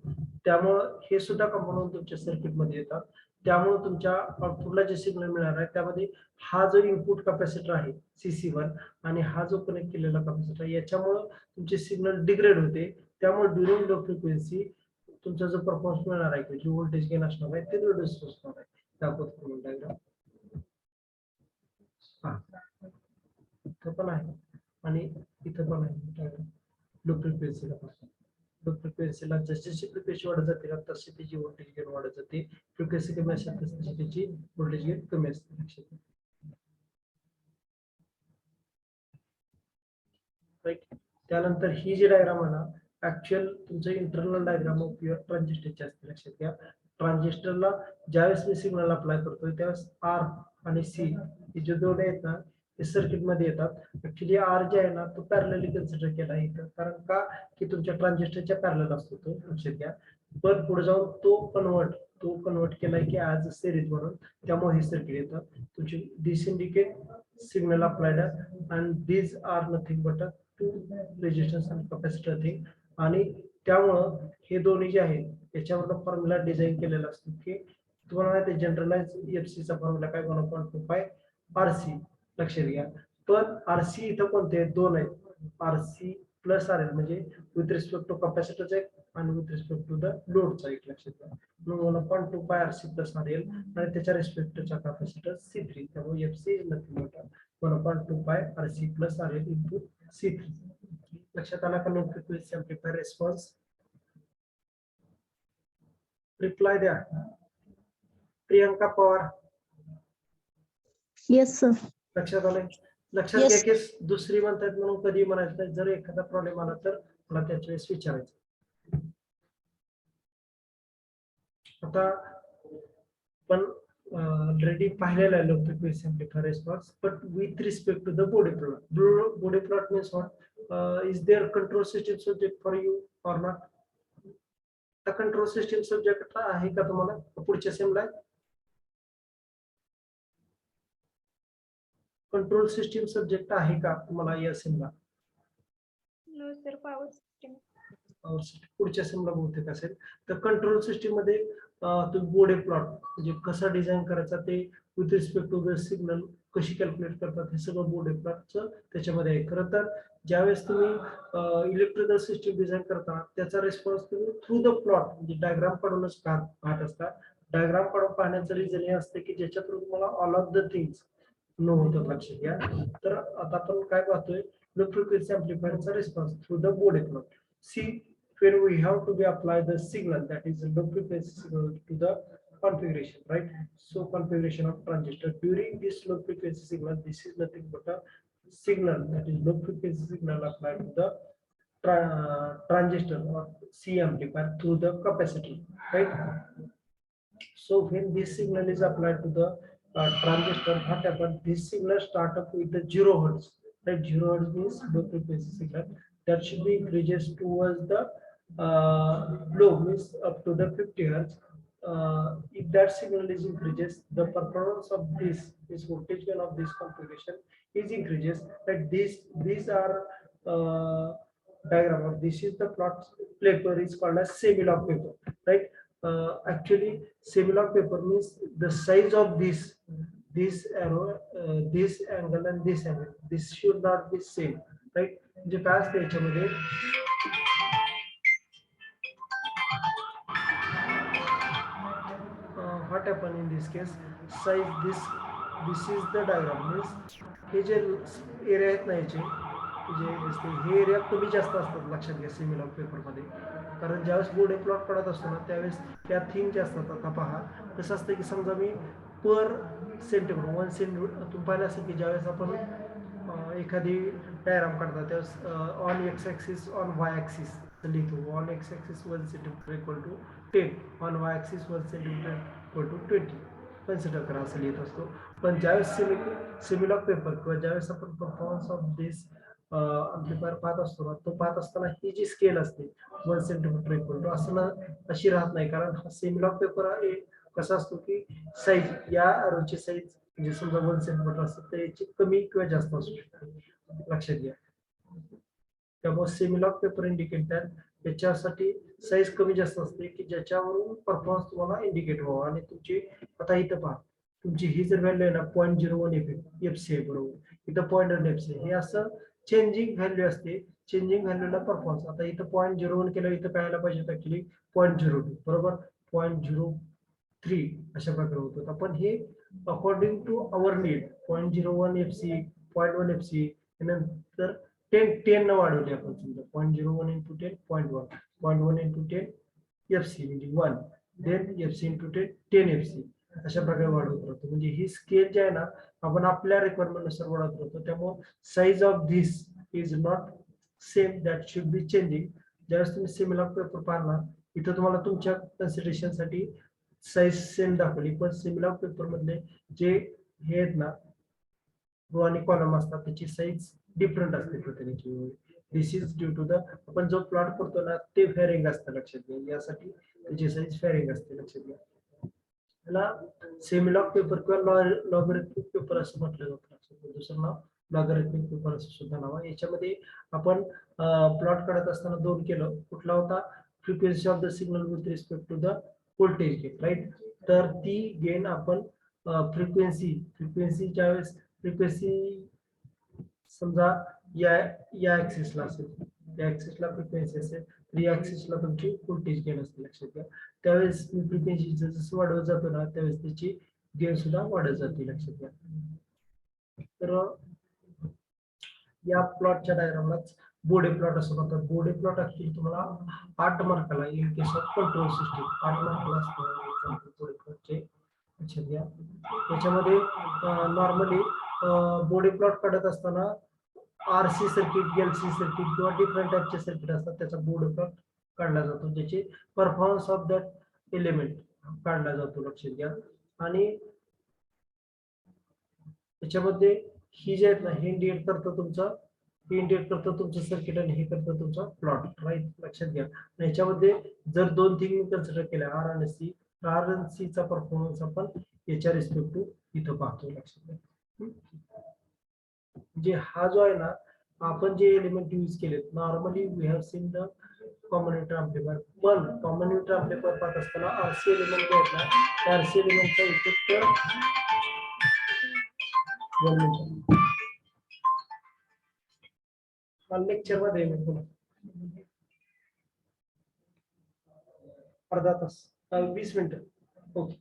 त्यामुळं हे सुद्धा कंपोनंट तुमच्या सर्किटमध्ये येतात. त्यामुळे तुमच्या आउटपुटला जे सिग्नल मिळणार आहे त्यामध्ये हा जो इनपुट कॅपॅसिटर आहे CC1 आणि हा जो कनेक्ट केलेला कॅपॅसिटर, याच्यामुळे तुमचे सिग्नल डिग्रेड होते. त्यामुळे ड्युरिंग लो फ्रिक्वेन्सी तुमचा जो परफॉर्मन्स मिळणार आहे, जो व्होल्टेज गेन असणार आहे, ते रिड्यूस होणार आहे. दाखवतो डायग्राम. इथं पण आहे आणि इथं पण आहे डायग्राम. लो फ्रिक्वेन्सीला पासून लो फ्रिक्वेन्सीला जशी फ्रिक्वेन्सी वाढत जाते ना, तशी त्याची व्होल्टेज गेन वाढत जाते. फ्रिक्वेन्सी कमी असेल तशी त्याची व्होल्टेज गेन कमी असते. लक्षात घ्या. राईट. त्यानंतर ही जी डायग्राम आहे ना, ऍक्च्युअल तुमचं इंटरनल डायग्राम ऑफ युअर ट्रान्झिस्टरची असते. लक्षात घ्या. ट्रान्झिस्टरला ज्यावेळेस मी सिग्नल अप्लाय करतोय त्यावेळेस आर आणि सी हे जे दोन्ही आहेत ना, ते सर्किट मध्ये येतात. ऍक्च्युली आर जे आहे ना, तो पॅरलली कन्सिडर केला इथं. कारण का की तुमच्या ट्रान्झिस्टरच्या पॅरलल असतो तो. लक्षात घ्या. पण पुढे जाऊन तो कन्वर्ट केलाय की ऍज सिरीज म्हणून. त्यामुळे हे सर्किट येतं. तुमची this indicate signal applied and these are nothing but two resistance आणि कॅपॅसिटर थिंग. आणि त्यामुळं हे दोन्ही जे आहेत याच्यावर फॉर्म्युला डिझाईन केलेला असतो की तुम्हाला माहिती आहे जनरलाइज एफसीचा फॉर्म्युला काय 1.25 RC. लक्षात घ्या. पण RC इथं कोणते आहेत? दोन आहेत. RC प्लस RL म्हणजे विथ रिस्पेक्ट टू कॅपॅसिटरचा एक आणि विथ रिस्पेक्ट टू द लोडचा एक. लक्षात घ्या. 1.25 RC प्लस RL आणि त्याच्या रिस्पेक्टचा कॅपॅसिटर C3. त्यामुळे FC is nothing but 1.25 RC plus RL into C3. लक्षात आला का? लो फ्रिक्वेन्सी एम्प्लीफायर रिस्पॉन्स. रिप्लाय द्या. प्रियंका पवार. Yes, sir. लक्षात आलंय. लक्षात Yes. घ्या की दुसरी म्हणतात म्हणून कधी म्हणायचं नाही. जर एखादा प्रॉब्लेम आला तर मला त्याच्या वेळेस विचारायचं. आता पण ऑलरेडी पाहिलेला आहे low frequency amplifier response, but with respect to the Bode plot. Bode plot means what? Is there control system subject for you or not? The control system subject आहे का तुम्हाला पुढच्या सेमला? कंट्रोल सिस्टीम सब्जेक्ट आहे का तुम्हाला या सेमला? No sir, power system. पुढच्या सेमला बहुतेक असेल. तर कंट्रोल सिस्टीम मध्ये तुम्ही बॉडी प्लॉट म्हणजे कसं डिझाईन करायचा ते with respect to the signal कशी कॅल्क्युलेट करतात हे सगळं बॉडी प्लॉटचं त्याच्यामध्ये आहे. खरं तर ज्यावेळेस तुम्ही इलेक्ट्रिकल सिस्टीम डिझाईन करता त्याचा रिस्पॉन्स तुम्ही थ्रू द प्लॉट म्हणजे डायग्राम काढूनच पाहत असता. डायग्राम काढून पाहण्याचं रिझन हे असतं की ज्याच्या थ्रू तुम्हाला all of the things know होतं. लक्षात घ्या. तर आता आपण काय पाहतोय? लो फ्रिक्वेन्सी एम्प्लीफायरचा response through the Bode plot. See when we have to be apply the signal, that is low frequency signal, to the configuration, right? So configuration of transistor during this low frequency signal, this is nothing but a signal, that is low frequency signal applied to the transistor or C amplifier through the capacitor, right? So when this signal is applied to the transistor, what happens? This signal start up with the 0 hertz, right? 0 hertz means low frequency signal that should be increases towards the low means up to the 50 hertz. If that signal is increases, the performance of this voltage of this configuration is increases. That these are diagram of this is the plot paper is called as semi-log paper, right? Actually, semi-log paper means the size of this arrow, this angle and this angle. This should not be same, right? म्हणजे काय असतं याच्यामध्ये what happened in this case, size this is the diagram means हे जे area आहेत ना याचे जे दिसते हे एरिया कमी जास्त असतात लक्षात घ्या सेमी-लॉग पेपर मध्ये, कारण ज्यावेळेस बोर्ड प्लॉट काढत असतो ना त्यावेळेस त्या थीम जे असतात. आता पहा कसं असतं की समजा मी पर सेंटीमीटर 1 सेंटीमीटर तुम्ही पाहिलं असेल की ज्यावेळेस आपण एखादी डायग्राम काढतात त्यावेळेस on X axis on Y axis लिहितो. On X axis 1 centimetre equal to 10, on Y axis 1 centimetre equal to 20 consider करा असं लिहित असतो. पण ज्यावेळेस सेमी-लॉग पेपर किंवा ज्यावेळेस आपण परफॉर्मन्स ऑफ दिस अम्प्लिफायर पाहत असतो ना, तो पाहत असताना ही जी स्केल असते 1 सेंटीमीटर इक्वल टू असं ना अशी राहत नाही, कारण हा सेमी-लॉग पेपर कसा असतो की साईज या रोची साईज म्हणजे समजा 1 सेंटीमीटर असते तर याची कमी किंवा जास्त असू शकते लक्षात घ्या. त्यामुळे सेमी-लॉग पेपर इंडिकेटर त्याच्यासाठी साईज कमी जास्त असते की ज्याच्यावरून परफॉर्मन्स तुम्हाला इंडिकेट व्हावा. आणि तुमची आता इथं पहा तुमची ही जर व्हॅल्यू आहे ना 0.01 एफसी आहे बरोबर, इथं 0.1 एफसी हे असं चेंजिंग व्हॅल्यू असते. चेंजिंग व्हॅल्यूला परफॉर्मन्स आता इथं 0.01 केलं इथं काय यायला पाहिजे ऍक्च्युली 0.02 बरोबर 0.03 अशा प्रकारे होतो. आपण हे according to our need 0.01 FC 0.1 FC नंतर 10 न वाढवले आपण समजा 0.01 into 10 0.1 0.1 into 10 एफसी म्हणजे 1 देन एफसी into 10 एफसी अशा प्रकारे वाढवत राहतो. म्हणजे ही स्केल जी आहे ना आपण आपल्या रिक्वायरमेंट नुसार वाढवत राहतो. त्यामुळे size of this is not same, that should be changing. ज्यावेळेस तुम्ही सेमी-लॉग पेपर पाहणार इथं तुम्हाला तुमच्या कन्सिडरेशन साठी साईज सेम दाखवली, पण सेमी-लॉग पेपर मधले जे हे आहेत ना रो आणि कॉलम असतात त्याची साईज डिफरंट असते प्रत्येकाची. This is due to the आपण जो प्लॉट करतो ना ते फेरिंग असतं लक्षात घ्या, यासाठी त्याची साईज फेरिंग असते लक्षात घ्या. त्याला सेमी-लॉग पेपर किंवा लॉगरिथमिक पेपर असं म्हटलं जातं. दुसरं नाव लॉगरिथमिक पेपर असं सुद्धा नाव आहे. याच्यामध्ये आपण प्लॉट काढत असताना दोन केलं. कुठला होता frequency of the signal with respect to the voltage gain, right. तर ती गेन आपण फ्रिक्वेन्सी ज्यावेळेस फ्रिक्वेन्सी समजा या ऍक्सिसला असेल, या ऍक्सिसला फ्रिक्वेन्सी असेल तर या ऍक्सिसला तुमची व्होल्टेज गेन असते लक्षात घ्या. त्यावेळेस फ्रिक्वेन्सी जसं वाढवत जातो ना त्यावेळेस त्याची गेन सुद्धा वाढत जाते लक्षात घ्या. तर या प्लॉटच्या डायग्रामलाच बोर्डे प्लॉट असं म्हणतात. बोर्डे प्लॉट ऍक्च्युली तुम्हाला 8 मार्काला in case of control system 8 मार्काला असतं बोर्डे प्लॉटचे लक्षात घ्या. त्याच्यामध्ये नॉर्मली बोर्डे प्लॉट काढत असताना आरसी सर्किट, एलसी सर्किट किंवा डिफरंट टाईपचे सर्किट असतात त्याचा बोर्ड प्लॉट काढला जातो, ज्याचे परफॉर्मन्स ऑफ दॅट एलिमेंट काढला जातो लक्षात घ्या. आणि त्याच्यामध्ये ही जे आहेत ना हे इंडिकेट करतं तुमचं, हे इंडिकेट करतं तुमचं सर्किट आणि हे करतं तुमचा प्लॉट, राईट लक्षात घ्या. याच्यामध्ये जर दोन थिंग कन्सिडर केल्या आर आणि सी, आर आणि सी चा परफॉर्मन्स आपण याच्या रिस्पेक्ट टू इथं पाहतो लक्षात घ्या. म्हणजे हा जो आहे ना आपण जे एलिमेंट यूज केलेत normally we have seen the combinator amplifier, पण कॉम्बिनेटर अम्प्लिफायर पाहत असताना आरसी एलिमेंट जे आहेत ना त्या आरसी एलिमेंटचा इफेक्ट लेक्चर मध्ये अर्धा तास 20 मिनिटं ओके.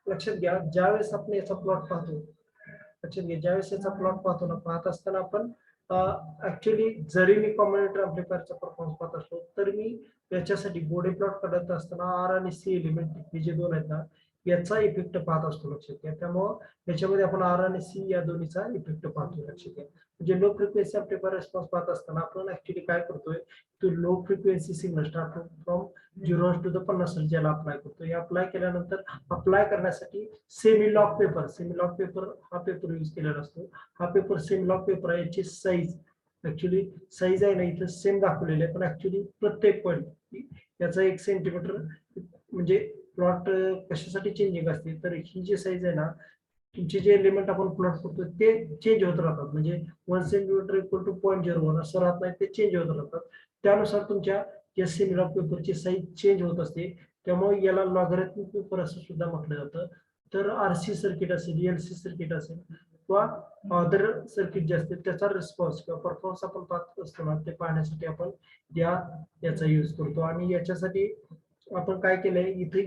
लक्षात घ्या ज्यावेळेस आपण याचा प्लॉट पाहतो, लक्षात घ्या ज्यावेळेस याचा प्लॉट पाहतो ना पाहत असताना आपण ऍक्च्युली जरी मी कॉम्बिनेटर अम्प्लिफायरचा परफॉर्मन्स पाहत असतो तर मी याच्यासाठी बोर्डे प्लॉट काढत असताना आर आणि सी एलिमेंट हे जे दोन आहेत ना याचा इफेक्ट पाहत असतो लक्षात घ्या. त्यामुळे याच्यामध्ये आपण आर आणि सी या दोन्हीचा इफेक्ट पाहतो लक्षात घ्या. म्हणजे लो फ्रिक्वेन्सी अम्प्लिफायर रिस्पॉन्स पाहत असताना आपण ऍक्च्युली काय करतोय तो low frequency signal start from 0 to the 50 hertz याला अप्लाय करतो. हे अप्लाय केल्यानंतर अप्लाय करण्यासाठी सेमी-लॉग पेपर हा पेपर यूज केलेला असतो. हा पेपर सेमी-लॉग पेपर आहे. याची साईज ऍक्च्युली साईज आहे ना इथं सेम दाखवलेली आहे, पण ऍक्च्युली प्रत्येक पॉईंट याचा 1 सेंटीमीटर म्हणजे प्लॉट कशासाठी चेंजिंग असते तर ही जी साईज आहे ना तुमचे जे एलिमेंट आपण प्लॉट करतो ते चेंज होत राहतात. म्हणजे 1 सेंटीमीटर इक्वल टू 0.01 असं राहत नाही, ते चेंज होत राहतात. त्यानुसार तुमच्या या सिमिलर पेपरची साईज चेंज होत असते. त्यामुळे याला लॉगॅरिथमिक पेपर असं सुद्धा म्हटलं जातं. तर आरसी सर्किट असेल, एलसी सर्किट असेल किंवा अदर सर्किट जे असते त्याचा रिस्पॉन्स किंवा परफॉर्मन्स आपण पाहत असतो, ते पाहण्यासाठी आपण याचा यूज करतो. आणि याच्यासाठी आपण काय केलंय, इथे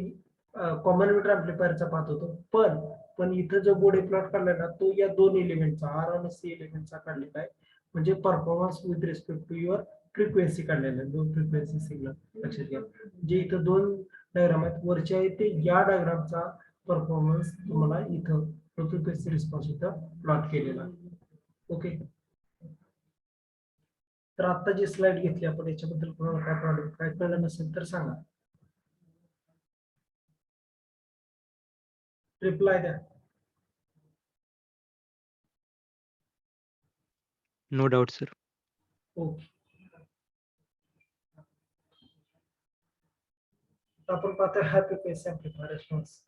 कॉमन मीटर अँप्लिफायरचा पाहत होतो, पण इथं जो बोर्ड प्लॉट काढलाय ना, तो या दोन एलिमेंटचा आर आणि सी एलिमेंटचा काढलेला आहे. म्हणजे performance with respect to your frequency काढलेला आहे, दोन फ्रिक्वेन्सी सिग्नल लक्षात घ्या. जे इथं दोन डायग्राम आहेत, वरच्या इथे या डायग्रामचा परफॉर्मन्स तुम्हाला इथं फ्रिक्वेन्सी रिस्पॉन्स इथं प्लॉट केलेला. ओके, तर आता जी स्लाइड घेतली आपण याच्याबद्दल कोणाला काय प्रॉब्लेम काय कळलं नसेल तर सांगा, रिप्लाय द्या. No doubt sir. ओके, आपण पाहतोय हाय फ्रिक्वेन्सी अँप्लिफायर रिस्पॉन्स.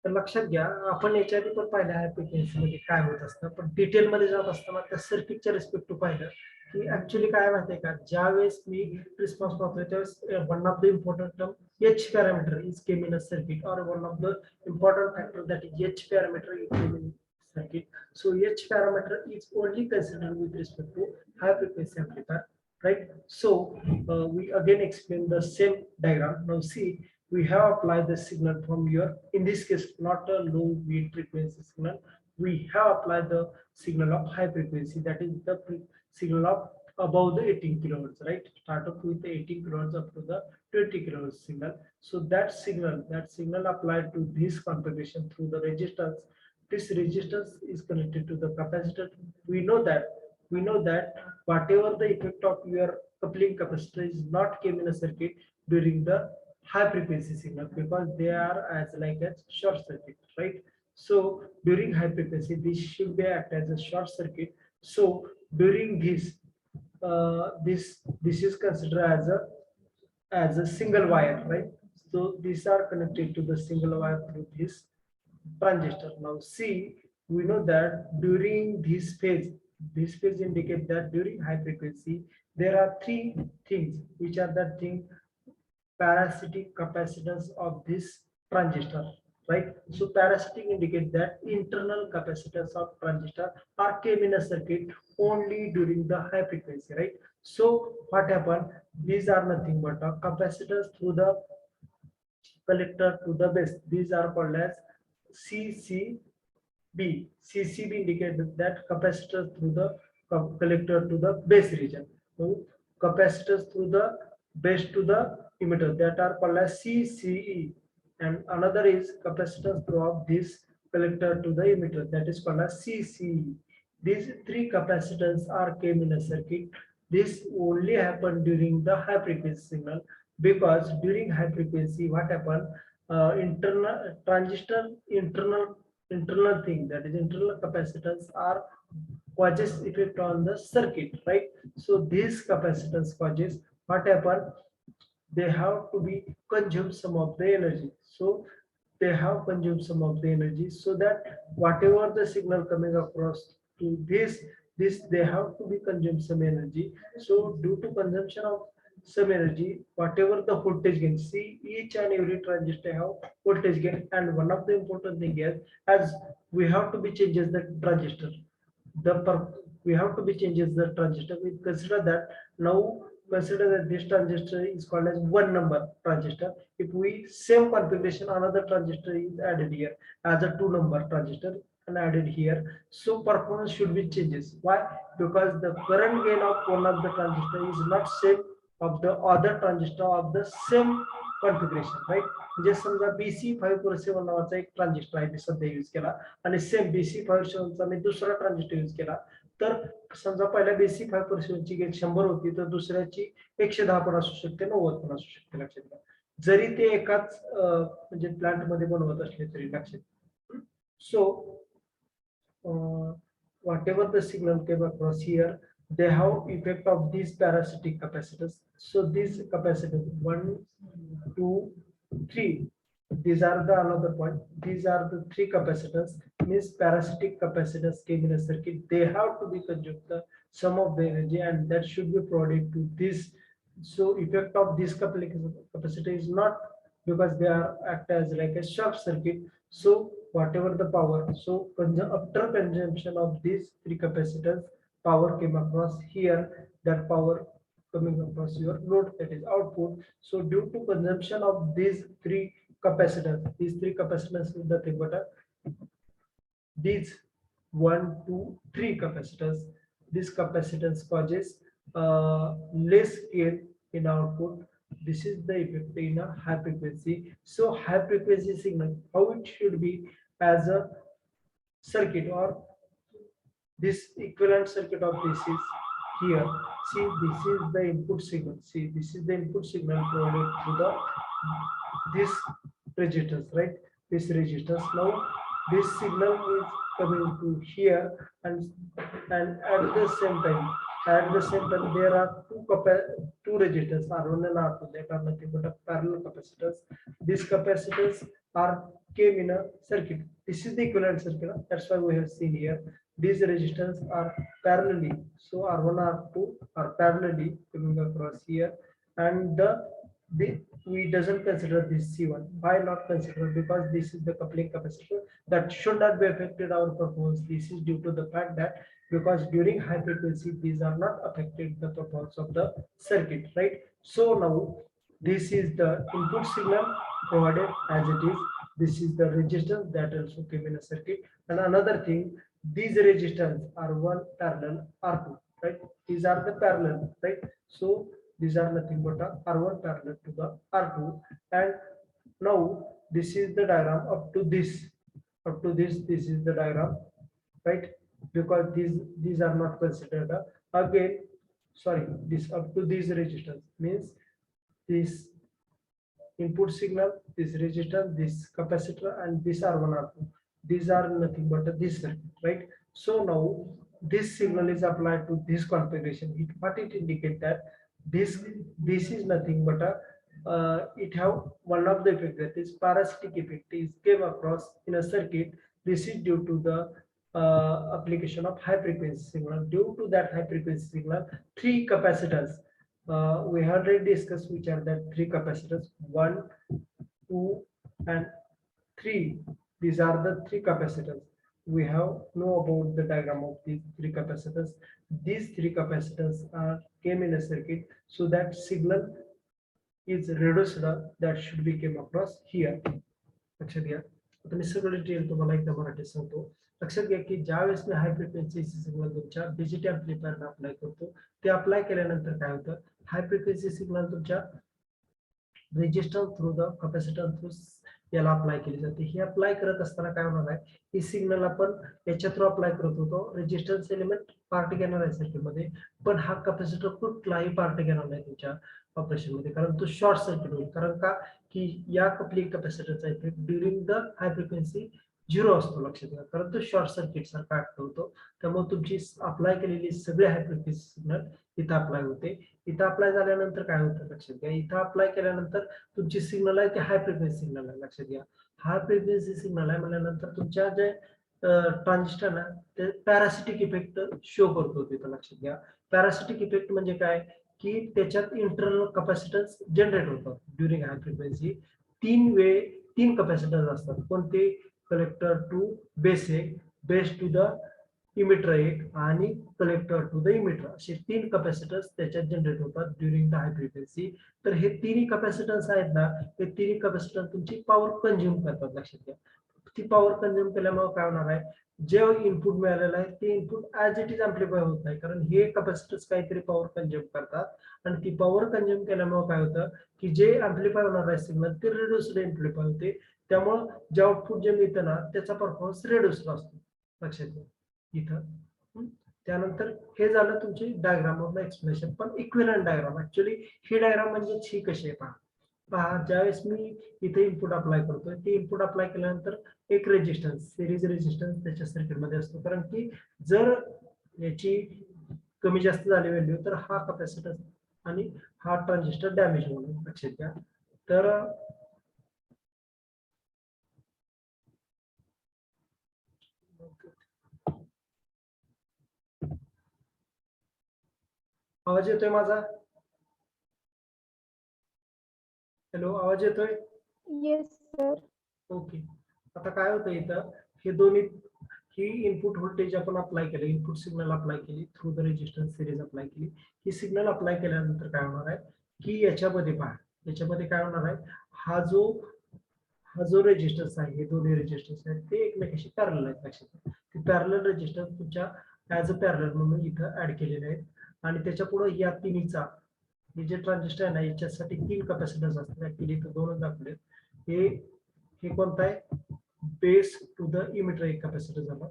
तर लक्षात घ्या, आपण याच्या आधी पण पाहिलं हाय फ्रिक्वेन्सी मध्ये काय होत असतं, पण डिटेल मध्ये जात असताना त्या सर्किटच्या रिस्पेक्ट टू पाहिलं की ऍक्च्युली काय माहितीये का, ज्या वेळेस मी रिस्पॉन्स पाहतोय त्यावेळेस one of the important term H parameter is came in a circuit, और one of the important factor that is H parameter is came in circuit. So H parameter is only considered with respect to high frequency amplifier, right? So we again explain the same diagram. Now see, we have applied the signal from your, in this case, not a low mid frequency signal. We have applied the signal of high frequency, that is the signal of above the 18 kilohertz, right? Start up with the 18 kilohertz up to the 20 kilohertz signal. So that signal applied to this configuration through the resistance. This resistance is connected to the capacitor. We know that whatever the effect of your coupling capacitor is not came in a circuit during the high frequency signal, because they are as like a short circuit, right? So during high frequency this should be act as a short circuit. So during this this is considered as a single wire, right? So these are connected to the single wire through this transistor. Now see, we know that during this phase indicate that during high frequency there are three things, which are the thing parasitic capacitance of this transistor, right? So parasitic indicate that internal capacitance of transistor are came in a circuit only during the high frequency, right? So what happened, these are nothing but a capacitance through the collector to the base. These are called as CCB. CCB indicates that capacitor through the collector to the base region. So capacitors through the base to the emitter, that are called as CCE. And another is capacitance throughout this collector to the emitter, that is called as CCE. These three capacitors are came in a circuit. This only happened during the high frequency signal, because during high frequency what happened, internal transistor internal thing, that is internal capacitance are causes effect on the circuit, right? So these capacitance causes what happen, they have to be consumed some of the energy. So they have consumed some of the energy, so that whatever the signal coming across to this they have to be consumed some energy. So due to consumption of some energy, whatever the voltage gain, see each and every transistor have voltage gain, and one of the important thing is, as we have to be changes the transistor, we have to be changes the transistor. We consider that now, consider that this transistor is called as one number transistor. If we same configuration, another transistor is added here as a two number transistor and added here, so performance should be changes. Why? Because the current gain of one of the transistor is not same of the other transistor of the same configuration, right? म्हणजे समजा BC547 नावाचा एक transistor आहे, मी सध्या use केला, आणि same BC547 चा मी दुसरा ट्रान्झिस्टर यूज केला, तर समजा पहिल्या BC547 ची गेन 100 होती, तर दुसऱ्याची 110 पण असू शकते, 90 पण असू शकते. लक्षात घ्या, जरी ते एकाच म्हणजे प्लांट मध्ये बनवत असले तरी. लक्षात. सो whatever the signal came across here, they have effect of these parasitic capacitors. So these capacitors 1, 2, 3, these are the another point. These are the three capacitors, means parasitic capacitors came in a circuit. They have to be consumed the sum of the energy, and that should be provided to this. So effect of this capacitor is not, because they are act as like a short circuit. So whatever the power, so after consumption of these three capacitors, power came across here. That power coming across your load, that is output. So due to consumption of these three capacitors is nothing but these 1, 2, 3 capacitors. This capacitance causes less gain in output. This is the effect in a high frequency. So high frequency signal, how it should be as a circuit, or this equivalent circuit of this is here. See, this is the input signal. See, this is the input signal provided to the this resistance, right? This resistance. Now this signal is coming to here, and at the same time there are two resistors, R1 and R2, that are nothing but parallel capacitors. These capacitors are came in a circuit. This is the equivalent circuit. That's why we have seen here. These resistors are parallelly. So R1, R2 are parallelly coming across here, and we doesn't consider this C1. Why not consider? Because this is the coupling capacitor that should not be affected our performance. This is due to the fact that because during high frequency these are not affected the performance of the circuit, right? So now this is the input signal provided as it is. This is the resistance that also came in a circuit. And another thing, these resistance are one parallel R2, right? These are the parallel, right? So these are nothing but a R1 parallel to the R2. And now this is the diagram up to this. This is the diagram, right? Because these are not considered again. Sorry, this up to this resistance means this input signal, this resistor, this capacitor, and this R1, R2. These are nothing but this circuit, right? So now this signal is applied to this configuration. What it indicates that this is nothing but it have one of the effect, that is parasitic effect is came across in a circuit. This is due to the application of high frequency signal. Due to that high frequency signal, three capacitors we have already discussed, which are the three capacitors, 1, 2, and 3. These are the three capacitors. We have know about the diagram of these three capacitors. These three capacitors are came in a circuit, so that signal is reduced, that should be came across here. लक्षात घ्या. आता मी सगळं detail तुम्हाला एकदा मराठीत सांगतो. लक्षात घ्या की ज्यावेळेस मी हाय फ्रिक्वेन्सी सिग्नल तुमच्या डिजिटल अँप्लिफायरला अप्लाय करतो, ते अप्लाय केल्यानंतर काय होतं, हाय फ्रिक्वेन्सी सिग्नल तुमच्या resistance through the capacitor through याला अप्लाय केली जाते. हे अप्लाय करत असताना काय होणार आहे, ही सिग्नल आपण याच्या थ्रू अप्लाय करत होतो. रेजिस्टन्स एलिमेंट पार्ट घेणार आहे सर्किट मध्ये, पण हा कॅपॅसिटर कुठलाही पार्ट घेणार नाही तुमच्या ऑपरेशन मध्ये, कारण तो शॉर्ट सर्किट होईल. कारण का की या कपलिंग कॅपॅसिटरचा effect during the high frequency 0 असतो. लक्षात घ्या, कारण तो शॉर्ट सर्किट सारखा ऍक्ट होतो. त्यामुळे तुमची अप्लाय केलेली सगळे हाय फ्रिक्वेन्सी सिग्नल इथं अप्लाय होते. इथं अप्लाय झाल्यानंतर काय होतं, लक्षात घ्या, इथं अप्लाय केल्यानंतर तुमची सिग्नल आहे ते हाय फ्रिक्वेन्सी सिग्नल आहे. लक्षात घ्या, हाय फ्रिक्वेन्सी सिग्नल आहे म्हणल्यानंतर तुमच्या जे ट्रान्झिस्टर ना ते पॅरासिटिक इफेक्ट शो करतो तिथं. लक्षात घ्या, पॅरासिटिक इफेक्ट म्हणजे काय की त्याच्यात इंटरनल कॅपॅसिटन्स जनरेट होतात ड्युरिंग हाय फ्रिक्वेन्सी. तीन कॅपॅसिटन्स असतात. कोणते, कलेक्टर टू बेस एक, बेस टू द इमिटर एक, आणि कलेक्टर टू द इमिटर, असे तीन कॅपॅसिटन्स त्याच्यात जनरेट होतात ड्युरिंग द हाय फ्रिक्वेन्सी. तर हे तिन्ही कॅपॅसिटन्स आहेत ना, हे तिन्ही कॅपॅसिटन्स तुमची पॉवर कंझ्युम करतात. लक्षात घ्या, ती पॉवर कंझ्युम केल्यामुळे काय होणार आहे, जे इनपुट मिळालेलं आहे ते input as it is amplify होत नाही, कारण हे कॅपॅसिटर्स काहीतरी पॉवर कंझ्युम करतात. आणि ती पॉवर कंझ्युम केल्यामुळे काय होतं की जे अँप्लिफाय होणार आहे सिग्नल ते रिड्यूस्ड अँप्लिफाय होते. त्यामुळे जे आउटपुट जे मिळतं ना त्याचा परफॉर्मन्स रिड्यूस्ड असतो. लक्षात घ्या इथं. त्यानंतर हे झालं तुमची डायग्राम ऑफ एक्सप्लेनेशन. पण इक्विव्हॅलेंट डायग्राम, ऍक्च्युअली ही डायग्राम म्हणजे ही कशी आहे पहा. ज्यावेळेस मी इथे इनपुट अप्लाय करतोय, ते इनपुट अप्लाय केल्यानंतर एक रेजिस्टन्स, सिरीज रेजिस्टन्स त्याच्या सर्किट मध्ये असतो. कारण की जर याची कमी जास्त झाली व्हॅल्यू तर हा कॅपॅसिटर आणि हा ट्रान्झिस्टर डॅमेज होणार. लक्षात घ्या. तर आवाज येतोय माझा? हॅलो, आवाज येतोय? Yes, sir. ओके. आता काय होतं इथं, हे दोन्ही ही इनपुट व्होल्टेज आपण अप्लाय केलं, इनपुट सिग्नल अप्लाय केली through the resistance series apply केली. ही सिग्नल अप्लाय केल्यानंतर काय होणार आहे की याच्यामध्ये पहा, याच्यामध्ये काय होणार आहे, हा जो रेजिस्टन्स आहे, हे दोन्ही रेजिस्टन्स आहेत ते एकमेकांशी पॅरलल आहेत. लक्षात घ्या, ते पॅरलल रेजिस्टन्स तुमच्या ऍज अ पॅरलल म्हणून इथं ऍड केलेले आहेत. आणि त्याच्या पुढे या तिन्हीचा, हे जे ट्रान्झिस्टर आहे ना, याच्यासाठी 3 कॅपॅसिटन्स असतात. ऍक्च्युली इथं 2च दाखवले. हे कोणता आहे, बेस टू द इमिटर एक कॅपॅसिटर झाला,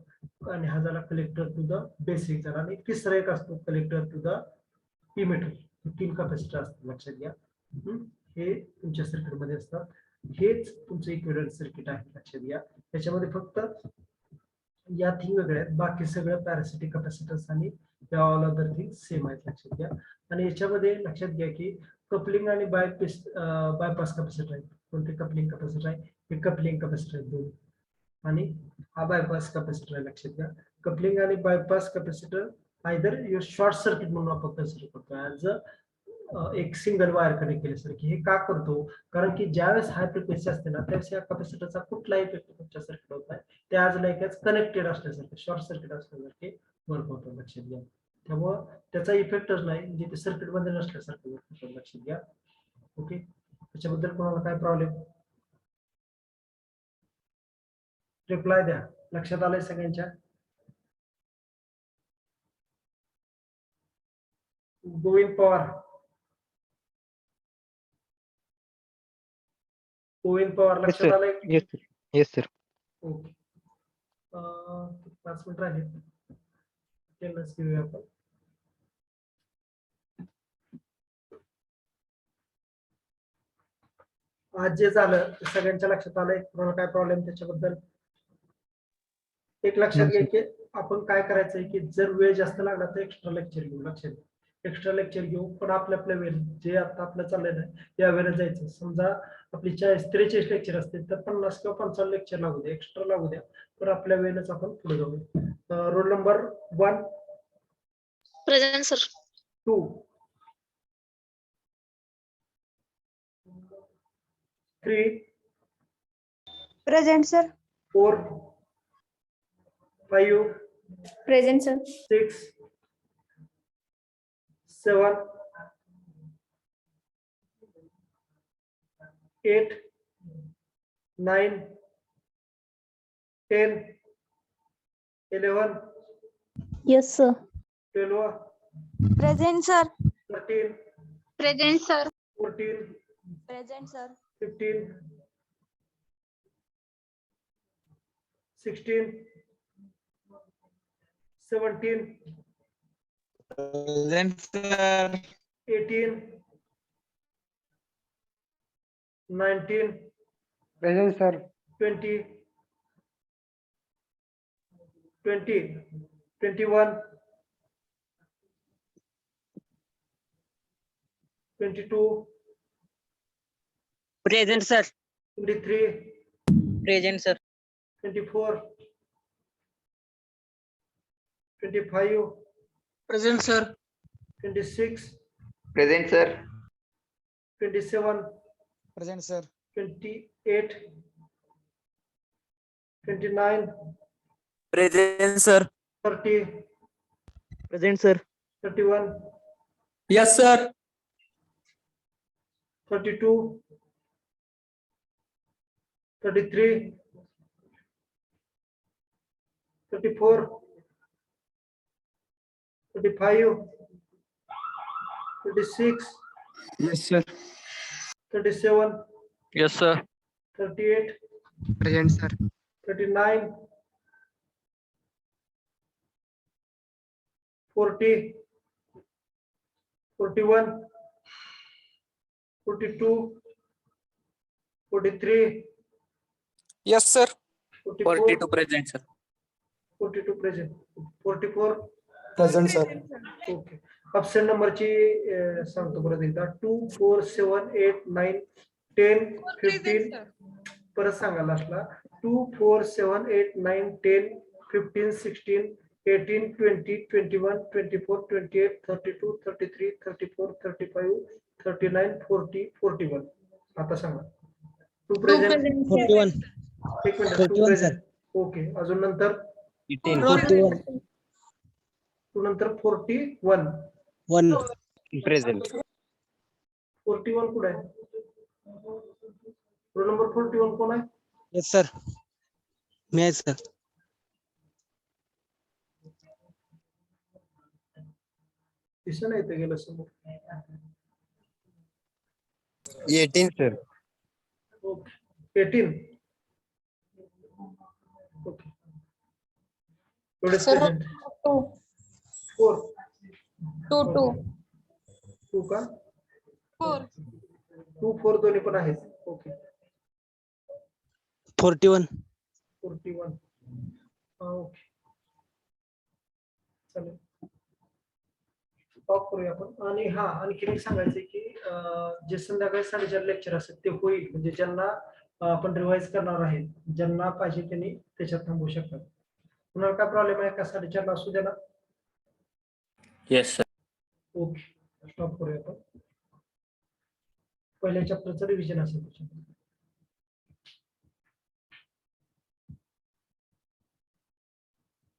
आणि हा झाला कलेक्टर टू द बेसिक झाला, आणि तिसरा एक असतो collector to the emitter. 3 capacitor असतात, लक्षात घ्या. हे तुमच्या सर्किट मध्ये असतात. हेच तुमचं इक्विव्हॅलेंट सर्किट आहे, लक्षात घ्या. त्याच्यामध्ये फक्त या 3 वेगळ्या आहेत, बाकी सगळं पॅरासिटिक कॅपॅसिटन्स आणि ऑल अदर थिंग सेम आहेत, लक्षात घ्या. आणि याच्यामध्ये लक्षात घ्या की कपलिंग आणि बायपास कॅपॅसिटर आहे. कोणते कपलिंग कॅपॅसिटर आहे, हे कपलिंग कॅपॅसिटर आहेत दोन्ही, आणि हा बायपास कॅपॅसिटर आहे, लक्षात घ्या. कपलिंग आणि bypass capacitor either short circuit म्हणून आपण कन्सिडर करतो, ऍज एक सिंगल वायर कनेक्ट केल्यासारखी. हे का करतो, कारण की ज्यावेळेस हाय फ्रिक्वेन्सी असते ना, त्यावेळेस या कॅपॅसिटरचा कुठलाही इफेक्ट तुमच्या सर्किट होत नाही. ते आज लाईकच कनेक्टेड असल्यासारखे, शॉर्ट सर्किट असल्यासारखे वर्क होतं, लक्षात घ्या. त्यामुळं त्याचा इफेक्टच नाही, म्हणजे ते सर्किट मध्ये नसल्यासारखं वर्क होतं, लक्षात घ्या. ओके, त्याच्याबद्दल कोणाला काय प्रॉब्लेम, रिप्लाय द्या. लक्षात आलंय सगळ्यांच्या? गोविंद पवार, लक्षात आलंय? Yes sir. Yes sir. Okay. 5 minute राहिले, अटेंडन्स घेऊया आपण. आज जे झालं ते सगळ्यांच्या लक्षात आलंय? कोणाला काय प्रॉब्लेम त्याच्याबद्दल? एक लक्षात घ्या की आपण काय करायचंय की जर वेळ जास्त लागला तर एक्स्ट्रा लेक्चर घेऊ, लक्षात घ्या. एक्स्ट्रा लेक्चर घेऊ, पण आपल्या वेळ जे आता आपलं चाललंय ना, या वेळेला जायचं. समजा आपली 43 लेक्चर असतील तर 50 किंवा 55 लेक्चर लागू द्या, एक्स्ट्रा लागू द्या, तर आपल्या वेळेलाच आपण पुढे जाऊ. Roll number 1, present sir. 2, 3, Present, sir. 4, 5, Present, sir. 6, 7, 8, 9, 10, 11, Yes, sir. 12, Present, sir. 13, Present, sir. 14, Present, sir. 15, 16, 17, Present sir. 18, 19, Present sir. 20, 21, 22, Present sir. 23, Present sir. 24, 25, Present sir. 26, Present sir. 27, Present sir. 28, 29, Present sir. 30, Present sir. 31, Yes sir. 32, 33, 34, 35, 36, Yes sir. 37, Yes sir. 38, Present sir. 39, 40, 41, 42, 43, Yes sir. 44, 42 present sir. 42 present, 44. Present sir. Okay. Option नंबरची सांगतो परत एकदा. 2, 4, 7, 8, 9, 10, 15. परत सांगा लास्टला. 2, 4, 7, 8, 9, 10, 15, 16, 18, 20, 21, 24, 28, 32, 33, 34, 35, 39, 40, 41. आता सांगा. To present. 41. एक minute. To 41 present. Okay. अजून नंतर 41. टू नंतर 41. 1. प्रेझेंट. 41 कुठे आहे? रोल नंबर 41 कोण आहे? Yes, sir. May I, sir? दिसत नाही ते गेलं समोर. 18 सर. ओके. 18. ओके. थोडे Sir, प्रेझेंट. 2. 4. 2. 2 का? 4. 2, 4 दोन्ही पण आहेत. ओके. 41. 41. ओके. चालेल. स्टॉप करूया आपण. आणि हा आणखी एक सांगायचं की जे संध्याकाळी 4:30 लेक्चर असेल ते होईल, म्हणजे ज्यांना आपण रिवाइज करणार आहे, ज्यांना पाहिजे त्यांनी त्याच्यात थांबू शकतात. कुणाला काय प्रॉब्लेम आहे का 4:30 असू द्या ना? Yes, sir. ओके. स्टॉप करूया आपण. पहिल्या चॅप्टरचं रिव्हिजन असेल त्याच्यामध्ये.